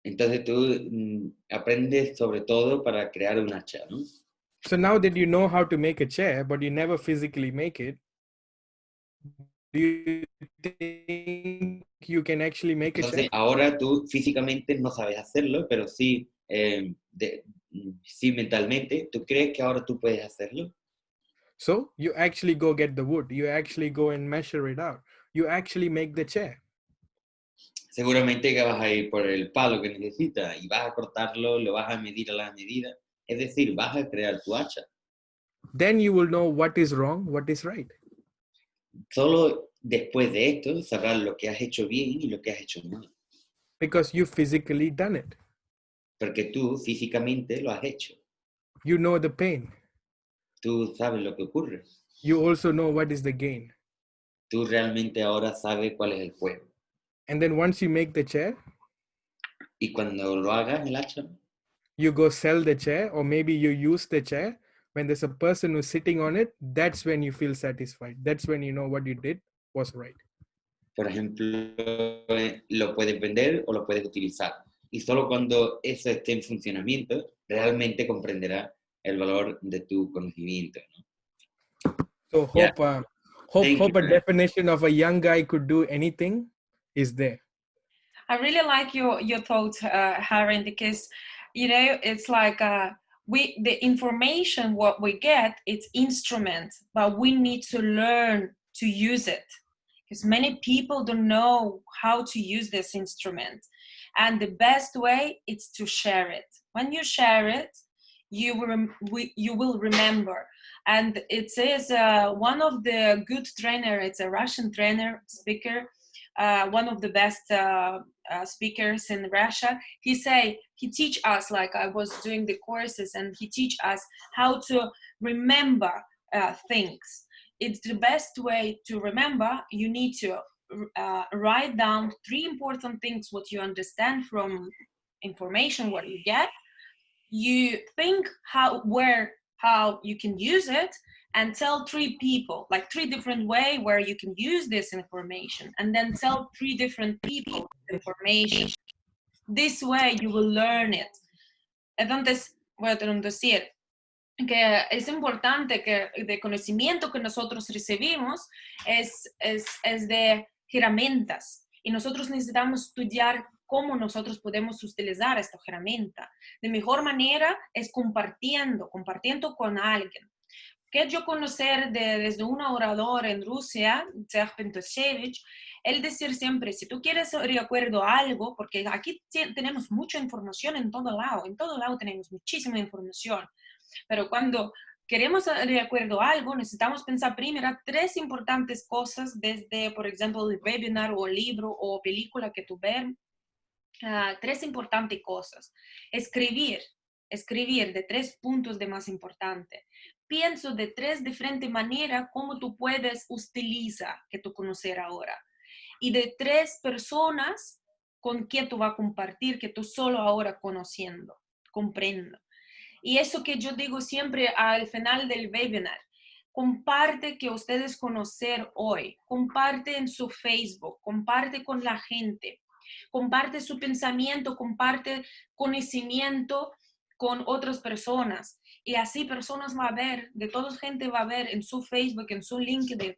Entonces tú aprendes sobre todo para crear un hacha, ¿no? So now that you know how to make a chair, but you never physically make it, do you think you can actually make a Entonces chair? ahora tú físicamente no sabes hacerlo, pero sí, sí mentalmente, ¿tú crees que ahora tú puedes hacerlo? So you actually go get the wood, you actually go and measure it out, you actually make the chair. Seguramente que vas a ir por el palo que necesitas y vas a cortarlo, lo vas a medir a la medida, es decir, vas a crear tu hacha. Then you will know what is wrong, what is right. Solo después de esto sabrás lo que has hecho bien y lo que has hecho mal, Because you physically done it. porque tú físicamente lo has hecho. You know the pain. Tú sabes lo que ocurre. You also know what is the gain. Tú realmente ahora sabes cuál es el juego. And then once you make the chair, Y cuando lo hagas, el hacha, you go sell the chair, or maybe you use the chair. When there's a person who's sitting on it, that's when you feel satisfied. That's when you know what you did was right. por ejemplo, lo puedes vender o lo puedes utilizar. Y solo cuando eso esté en funcionamiento, realmente comprenderás el valor de tu conocimiento, ¿no? So Yeah. hope a definition of a young guy could do anything is there. I really like your thoughts, Harin, because it's like the information what we get, it's instrument, but we need to learn to use it, because many people don't know how to use this instrument, and the best way is to share it. When you share it, you will remember. And it says one of the good trainer, it's a Russian trainer speaker, one of the best speakers in Russia. He teach us, like I was doing the courses, and he teach us how to remember things. It's the best way to remember. You need to write down 3 important things what you understand from information what you get. You think how you can use it, and tell 3 people, like 3 different ways where you can use this information, and then tell 3 different people information. This way you will learn it. Entonces, voy a decir que es importante que el conocimiento que nosotros recibimos es de herramientas, y nosotros necesitamos estudiar cómo nosotros podemos utilizar esta herramienta. De mejor manera es compartiendo con alguien. Que yo conocer desde un orador en Rusia, él decir siempre, si tú quieres recuerdo algo, porque aquí tenemos mucha información en todo lado tenemos muchísima información, pero cuando queremos recuerdo algo, necesitamos pensar primero 3 importantes cosas, desde, por ejemplo, el webinar o libro o película que tú ves. 3 importantes cosas. Escribir de 3 puntos de más importante. Pienso de 3 diferentes maneras cómo tú puedes utilizar que tú conocer ahora. Y de 3 personas con quien tú vas a compartir que tú solo ahora conociendo, comprendo. Y eso que yo digo siempre al final del webinar, comparte que ustedes conocer hoy, comparte en su Facebook, comparte con la gente, comparte su pensamiento, comparte conocimiento con otras personas, y así personas va a ver, de toda gente va a ver en su Facebook, en su LinkedIn,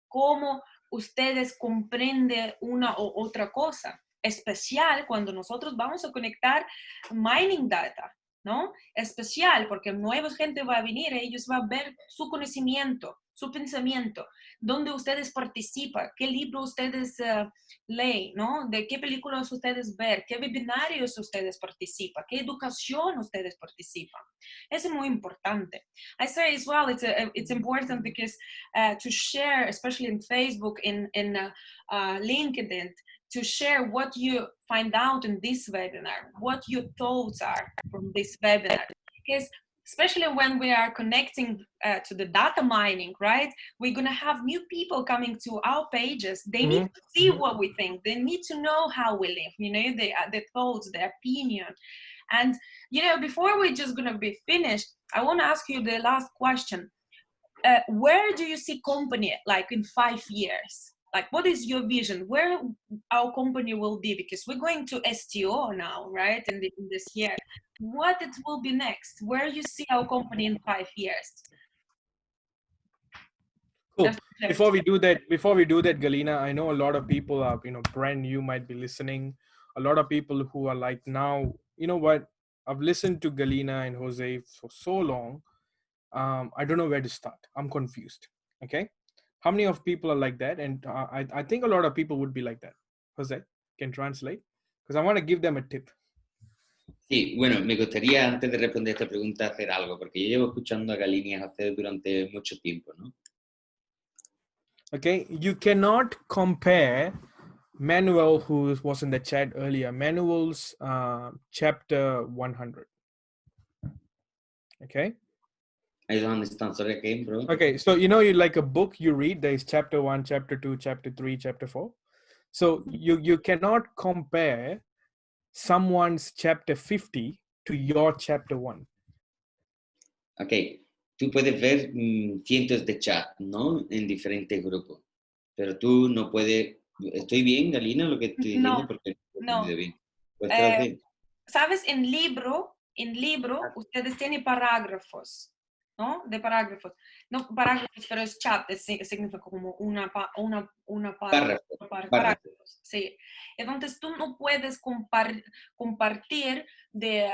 cómo ustedes comprenden una u otra cosa, especial cuando nosotros vamos a conectar mining data, ¿no? Especial porque nueva gente va a venir, ellos van a ver su conocimiento, su pensamiento, dónde ustedes participan, qué libro ustedes leen, ¿no? De qué películas ustedes ven, qué webinarios ustedes participan, qué educación ustedes participan. Eso es muy importante. I say as well, it's important because to share, especially in Facebook, in LinkedIn, to share what you find out in this webinar, what your thoughts are from this webinar. Because especially when we are connecting to the data mining, right? We're gonna have new people coming to our pages. They need to see what we think. They need to know how we live, you know, the thoughts, the opinion. And, you know, before we're just gonna be finished, I wanna ask you the last question. Where do you see company like in 5 years? Like, what is your vision? Where our company will be? Because we're going to STO now, right? In this year. What it will be next? Where you see our company in 5 years? Cool. Before we do that, Galina, I know a lot of people are, you know, brand new might be listening. A lot of people who are like, now, you know what? I've listened to Galina and Jose for so long. I don't know where to start. I'm confused. Okay. How many of people are like that? And I think a lot of people would be like that. Jose, can translate? Because I want to give them a tip. Sí, bueno, me gustaría antes de responder esta pregunta hacer algo, porque yo llevo escuchando a Galina y a José durante mucho tiempo, ¿no? Okay, you cannot compare Manuel, who was in the chat earlier, Manuel's chapter 100. Okay. I don't understand. Sorry again, bro. Okay, so you know, you like a book you read, there is chapter 1, chapter 2, chapter 3, chapter 4. So you cannot compare someone's chapter 50 to your chapter 1. Ok, tú puedes ver cientos de chats, ¿no? En diferentes grupos, pero tú no puedes... ¿Estoy bien, Galina, lo que estoy diciendo? Porque no he bien. ¿Puedes traducir? ¿Sabes? En libro, ustedes tienen parágrafos, ¿no? De parágrafos. No parágrafos, pero es chat, significa como una parágrafos. Sí. Entonces tú no puedes compartir de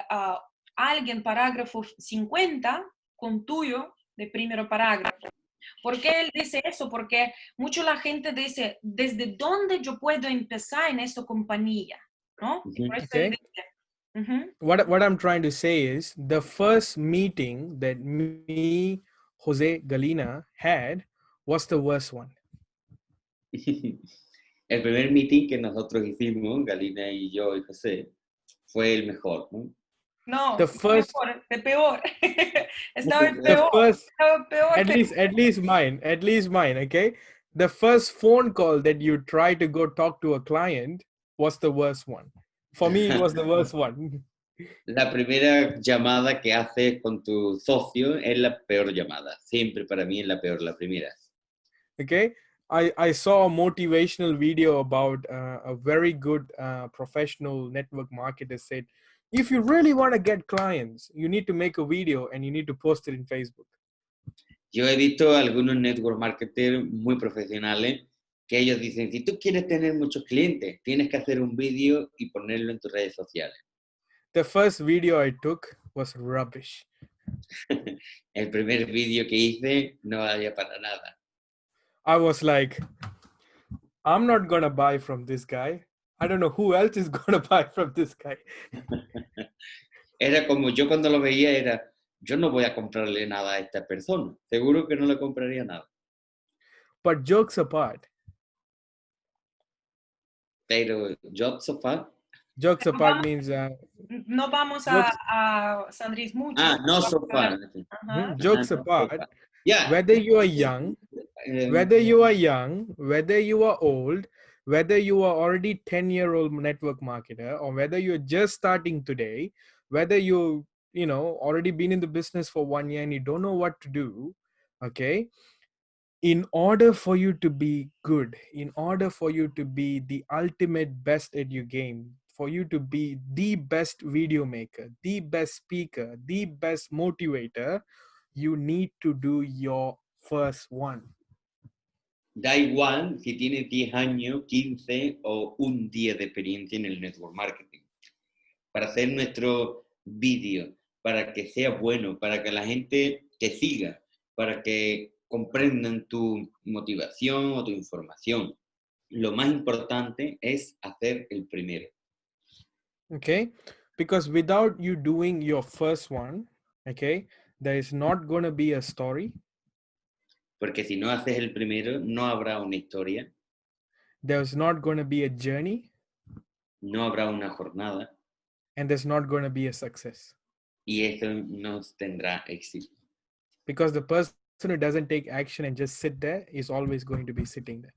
alguien parágrafo 50 con tuyo de primero parágrafo. ¿Por qué él dice eso? Porque mucho la gente dice, ¿desde dónde yo puedo empezar en esta compañía? ¿No? Por eso él dice, What I'm trying to say is the first meeting that me, Jose, Galina had was the worst one. El primer meeting que nosotros hicimos, Galina y yo y José, fue el mejor, ¿no? No, the first, el peor. Estaba el peor. At least mine, okay? The first phone call that you try to go talk to a client was the worst one. For me, it was the worst one. La primera llamada que haces con tu socio es la peor llamada. Siempre para mí es la peor, la primera. Okay. I saw a motivational video about a very good professional network marketer said, if you really want to get clients, you need to make a video and you need to post it in Facebook. Yo he visto algunos network marketers muy profesionales que ellos dicen, si tú quieres tener muchos clientes, tienes que hacer un vídeo y ponerlo en tus redes sociales. The first video I took was rubbish. El primer vídeo que hice no valía para nada. I was like, I'm not going to buy from this guy. I don't know who else is going to buy from this guy. Era como yo cuando lo veía, era, yo no voy a comprarle nada a esta persona. Seguro que no le compraría nada. But jokes apart. Pero jokes apart. Jokes apart means... no vamos a Sandris mucho. No so far. Jokes apart. Yeah. Whether you are young, whether you are old, whether you are already 10-year-old network marketer, or whether you're just starting today, whether you already been in the business for 1 year and you don't know what to do, okay? In order for you to be good, in order for you to be the ultimate best at your game, for you to be the best video maker, the best speaker, the best motivator, you need to do your first one. Da igual si tienes 10 años, 15 o un día de experiencia en el network marketing. Para hacer nuestro vídeo, para que sea bueno, para que la gente te siga, para que comprendan tu motivación o tu información. Lo más importante es hacer el primero. Okay, because without you doing your first one, okay, there is not going to be a story, Porque si no haces el primero, no habrá una historia, there's not going to be a journey, no habrá una jornada and there's not going to be a success. y eso no tendrá éxito. Because the person who doesn't take action and just sit there is always going to be sitting there.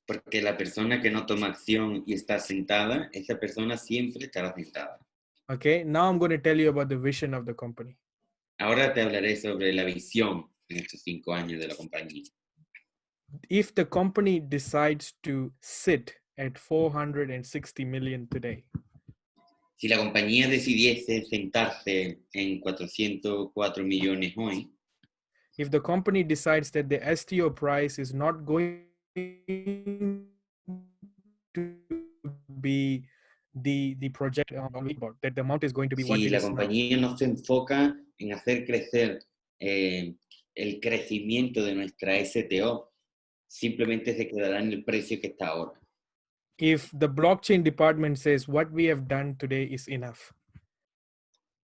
Porque la persona que no toma acción y está sentada, esa persona siempre estará sentada. Okay, now I'm going to tell you about the vision of the company. Ahora te hablaré sobre la visión en estos 5 años de la compañía. If the company decides to sit at 460 million today, Si la compañía decidiese sentarse en 404 millones hoy, if the company decides that the STO price is not going to be the project about, that the amount is going to be what si it la is now, compañía no se enfoca en hacer crecer el crecimiento de nuestra STO, simplemente se quedará en el precio que está ahora. if the blockchain department says what we have done today is enough,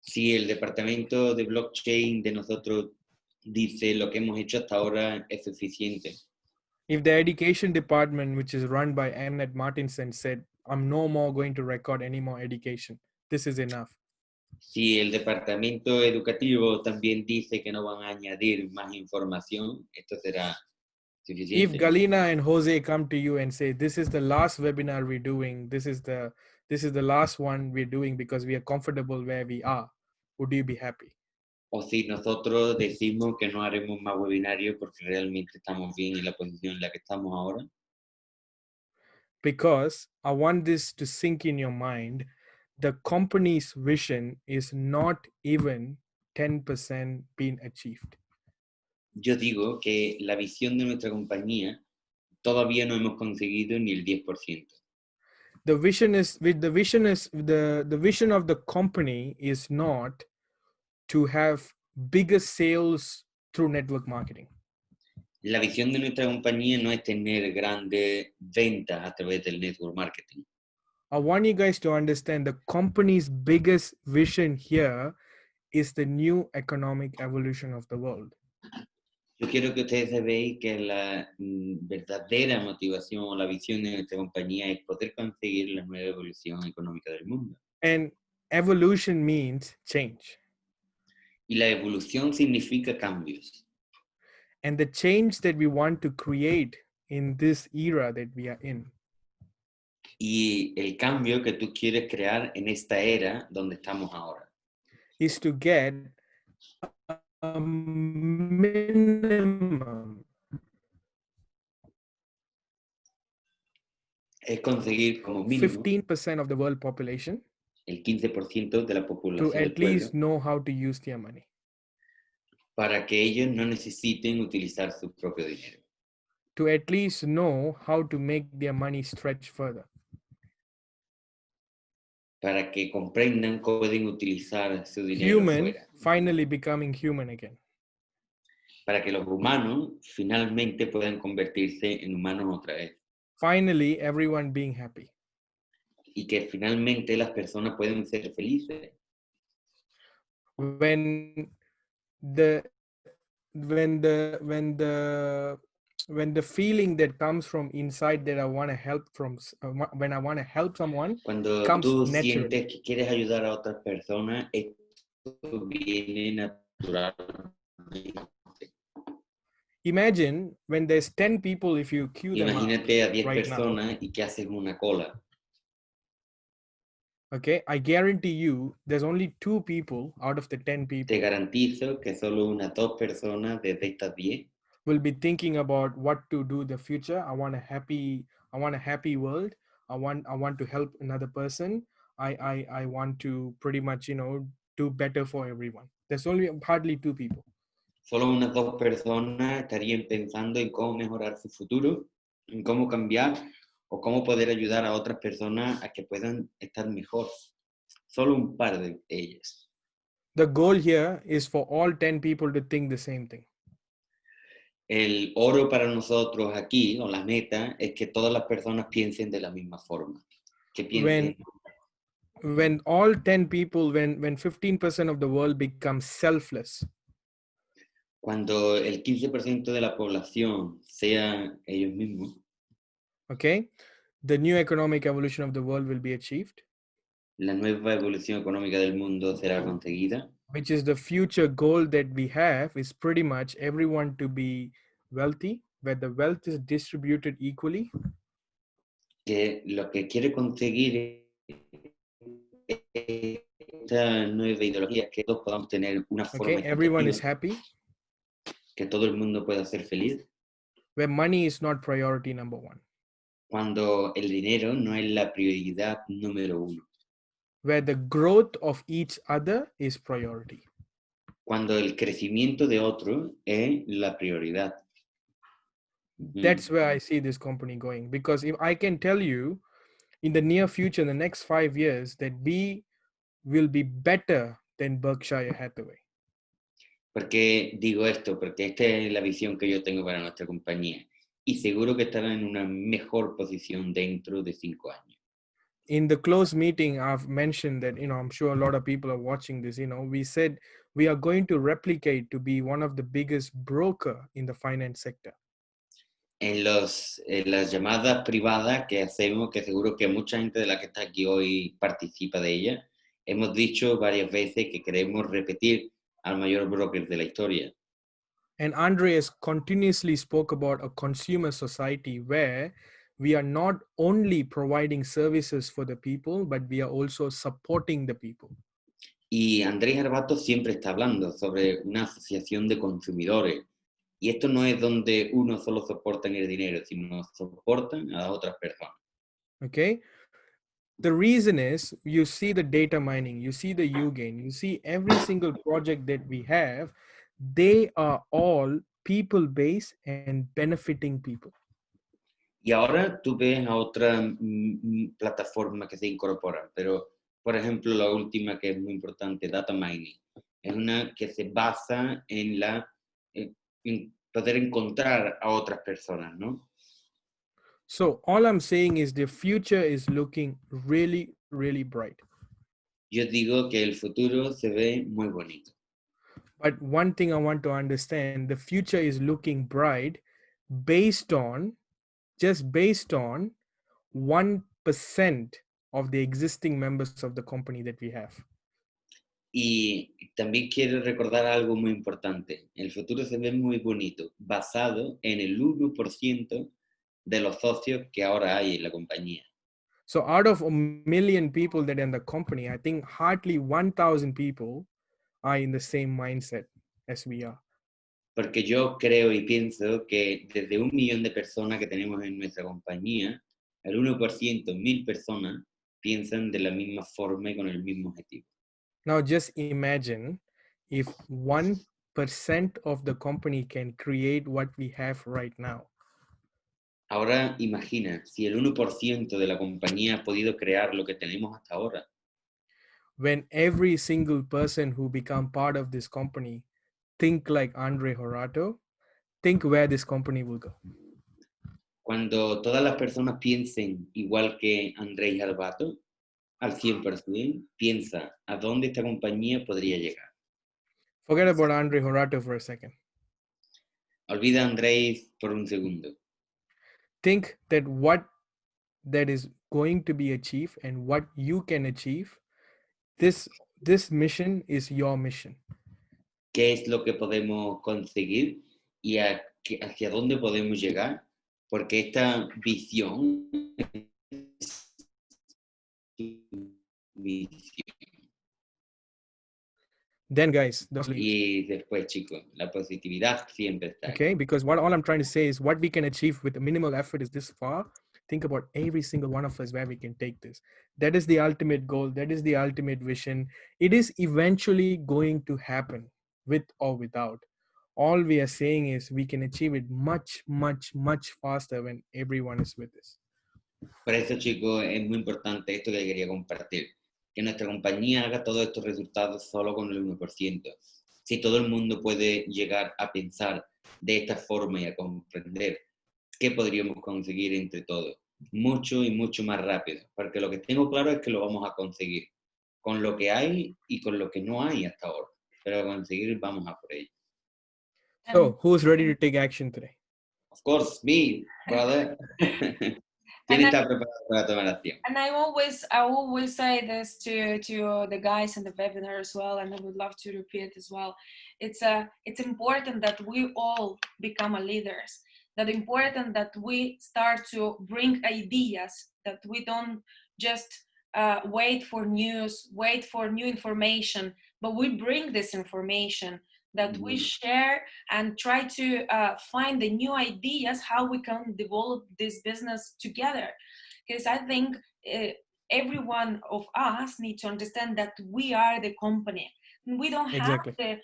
Si el departamento de blockchain de nosotros dice lo que hemos hecho hasta ahora es suficiente, if the education department, which is run by Annette Martinson, said I'm no more going to record any more education, this is enough, si el departamento educativo también dice que no van a añadir más información, esto será if suficiente. Galina and Jose come to you and say this is the last webinar we're doing, this is the last one we're doing because we are comfortable where we are, would you be happy? O si nosotros decimos que no haremos más webinarios porque realmente estamos bien en la posición en la que estamos ahora. Because I want this to sink in your mind, the company's vision is not even 10% being achieved. Yo digo que la visión de nuestra compañía todavía no hemos conseguido ni el 10%. The vision the vision of the company is not to have bigger sales through network marketing. La visión de nuestra compañía no es tener grandes ventas a través del network marketing. I want you guys to understand the company's biggest vision here is the new economic evolution of the world. Yo quiero que ustedes vean que la verdadera motivación o la visión de nuestra compañía es poder conseguir la nueva evolución económica del mundo. And evolution means change. Y la evolución significa cambios. And the change that we want to create in this era that we are in Y el cambio que tú quieres crear en esta era donde estamos ahora is to get a minimum es conseguir como mínimo 15% of the world population el 15% de la to población del at pueblo least know how to use their money. para que ellos no necesiten utilizar su propio dinero. To at least know how to make their money stretch further. Para que comprendan cómo pueden utilizar su dinero Human fuera. finally becoming human again. Para que los humanos finalmente puedan convertirse en humanos otra vez. Finally, everyone being happy. Y que finalmente las personas pueden ser felices. When the feeling that comes from inside that I want to help from when I want to help someone Cuando comes tú naturally. sientes que quieres ayudar a otras personas, esto viene naturalmente. Imagine when there's 10 people, if you queue them up Imagínate a 10 right now, personas y que hacen una cola. okay, I guarantee you there's only 2 people out of the 10 Te people garantizo que solo unas 2 personas de estas 10 will be thinking about what to do the future. I want a happy world. I want to help another person. I want to pretty much, do better for everyone. There's only hardly 2 people. Solo unas 2 personas estarían pensando en cómo mejorar su futuro, en cómo cambiar o cómo poder ayudar a otras personas a que puedan estar mejor. Solo un par de ellas. The goal here is for all 10 people to think the same thing. El oro para nosotros aquí, o la meta, es que todas las personas piensen de la misma forma. Que piensen. When all 10 people, when 15% of the world becomes selfless, Cuando el 15% de la población sea ellos mismos, okay, the new economic evolution of the world will be achieved, la nueva evolución económica del mundo será conseguida, which is the future goal that we have, is pretty much everyone to be wealthy, where the wealth is distributed equally, que lo que quiere conseguir esta nueva ideología es que todos podamos tener una forma okay, everyone is equitativa, happy, que todo el mundo pueda ser feliz, where money is not priority number one, cuando el dinero no es la prioridad número uno, where the growth of each other is priority. cuando el crecimiento de otro es la prioridad. That's where I see this company going, because if I can tell you in the near future, in the next 5 years, that we will be better than Berkshire Hathaway. ¿Por qué digo esto? Porque esta es la visión que yo tengo para nuestra compañía y seguro que estará en una mejor posición dentro de 5 años. In the closed meeting, I've mentioned that, I'm sure a lot of people are watching this, we said we are going to replicate to be one of the biggest broker in the finance sector. En las llamadas privadas que hacemos, que seguro que mucha gente de la que está aquí hoy participa de ellas, hemos dicho varias veces que queremos repetir al mayor broker de la historia. And Andreas continuously spoke about a consumer society where we are not only providing services for the people, but we are also supporting the people. Y Andrés Arbato siempre está hablando sobre una asociación de consumidores. Y esto no es donde uno solo soporta el dinero, sino soportan a las otras personas. Okay. The reason is you see the data mining, you see the Ugain, you see every single project that we have, they are all people-based and benefiting people. Y ahora tú ves a otras plataformas que se incorporan, pero por ejemplo la última que es muy importante, data mining, es una que se basa en poder encontrar a otras personas, ¿no? So all I'm saying is the future is looking really, really bright. Yo digo que el futuro se ve muy bonito. But one thing I want to understand, the future is looking bright based on 1% of the existing members of the company that we have. Y también quiero recordar algo muy importante. El futuro se ve muy bonito, basado en el 1% de los socios que ahora hay en la compañía. So out of 1 million people that are in the company, I think hardly 1,000 people are in the same mindset as we are. Porque yo creo y pienso que desde 1 millón de personas que tenemos en nuestra compañía, el 1%, 1,000 personas, piensan de la misma forma y con el mismo objetivo. Now just imagine if 1% of the company can create what we have right now. Ahora imagina, si el 1% de la compañía ha podido crear lo que tenemos hasta ahora, When every single person who become part of this company think like Andre Horato, think where this company will go. cuando todas las personas piensen igual que Andrés Albato, al 100%, piensa a dónde esta compañía podría llegar. Forget about Andre Horato for a second. Olvida a Andrés por un segundo. Think that what that is going to be achieved and what you can achieve. This mission is your mission. ¿Qué es lo que podemos conseguir y hacia dónde podemos llegar? Porque esta visión es visión. Then guys, Y después, chicos, la positividad siempre está. Okay, because all I'm trying to say is what we can achieve with minimal effort is this far. Think about every single one of us where we can take this. That is the ultimate goal. That is the ultimate vision. It is eventually going to happen with or without. All we are saying is we can achieve it much, much, much faster when everyone is with us. Por eso, chicos, es muy importante esto que quería compartir. Que nuestra compañía haga todos estos resultados solo con el 1%. Si todo el mundo puede llegar a pensar de esta forma y a comprender qué podríamos conseguir entre todos. Mucho y mucho más rápido, porque lo que tengo claro es que lo vamos a conseguir, con lo que hay y con lo que no hay hasta ahora, pero a conseguir vamos a por ello. So, who's ready to take action today? Of course, me, brother. ¿Quién está preparado para tomar acción? And I always say this to the guys in the webinar as well, and I would love to repeat as well. It's important that we all become leaders. That important that we start to bring ideas. That we don't just wait for news, wait for new information, but we bring this information. That we share and try to find the new ideas how we can develop this business together. Because I think every one of us need to understand that we are the company. We don't have the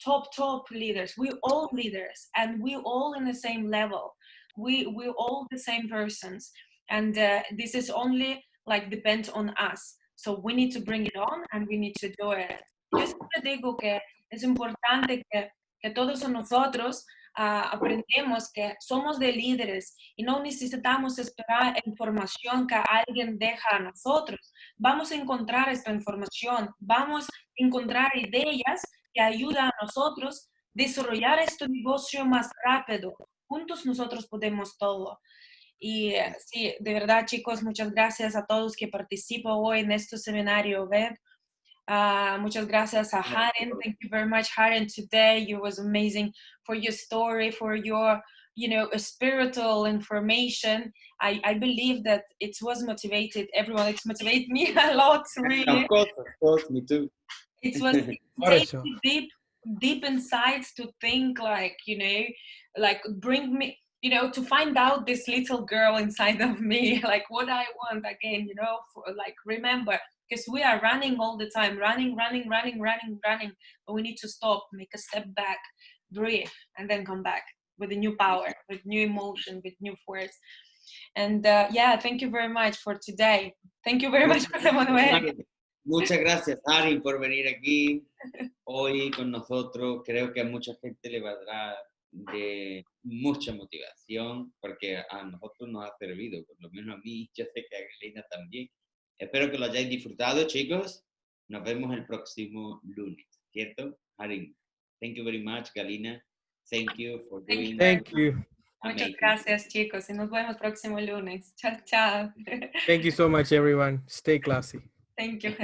top leaders. We're all leaders, and we're all in the same level. We're all the same persons, and this is only like depends on us. So we need to bring it on, and we need to do it. Yo siempre digo que es importante que todos nosotros aprendemos que somos de líderes y no necesitamos esperar información que alguien deja a nosotros. Vamos a encontrar esta información, vamos a encontrar ideas que ayudan a nosotros a desarrollar este negocio más rápido. Juntos nosotros podemos todo. Y sí, de verdad, chicos, muchas gracias a todos que participan hoy en este seminario web. Muchas gracias a HARIN. Thank you very much, HARIN. Today, you was amazing for your story, for your, spiritual information. I believe that it was motivated everyone. It's motivated me a lot, really. Of course, me too. It was deep insights to think, like bring me, to find out this little girl inside of me, like what I want again, remember. Because we are running all the time, running, but we need to stop, make a step back, breathe, and then come back with a new power, with new emotion, with new force. And thank you very much for today. Thank you very much, Manuel. Muchas gracias, Harin, por venir aquí hoy con nosotros. Creo que a mucha gente le valdrá de mucha motivación, porque a nosotros nos ha servido, por lo menos a mí, yo sé que a Galina también. Espero que lo hayáis disfrutado, chicos. Nos vemos el próximo lunes, ¿cierto? Harin, thank you very much, Galina. Thank you for doing Thank you. Muchas gracias, chicos. Y nos vemos el próximo lunes. Chao, chao. Thank you so much, everyone. Stay classy. Thank you.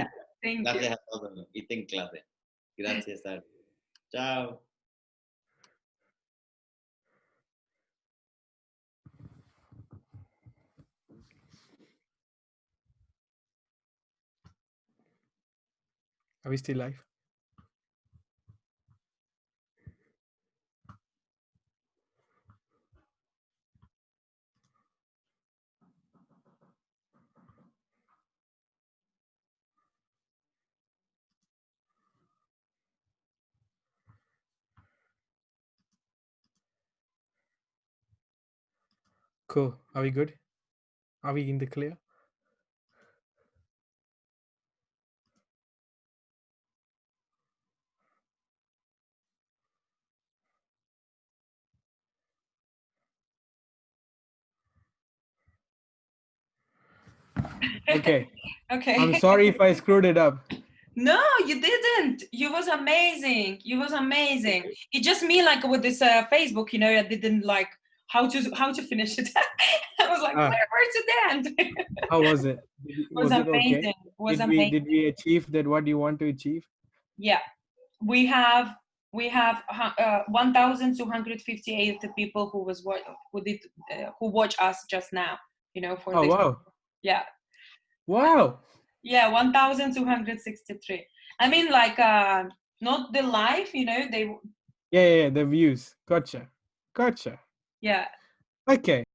Gracias a todos. Y ten clase. Gracias, Harin. Chao. Are we still live? Cool. Are we good? Are we in the clear? Okay. Okay. I'm sorry if I screwed it up. No, you didn't. You was amazing. It just me, like with this Facebook, I didn't like how to finish it. I was like, where's the end? How was it? Was amazing. Okay? Did we achieve that? What you want to achieve? Yeah, we have 1,258 people who watch us just now. For this. Wow. Yeah. Wow. Yeah, 1,263. I mean, like, not the live, they. Yeah, the views. Gotcha. Yeah. Okay.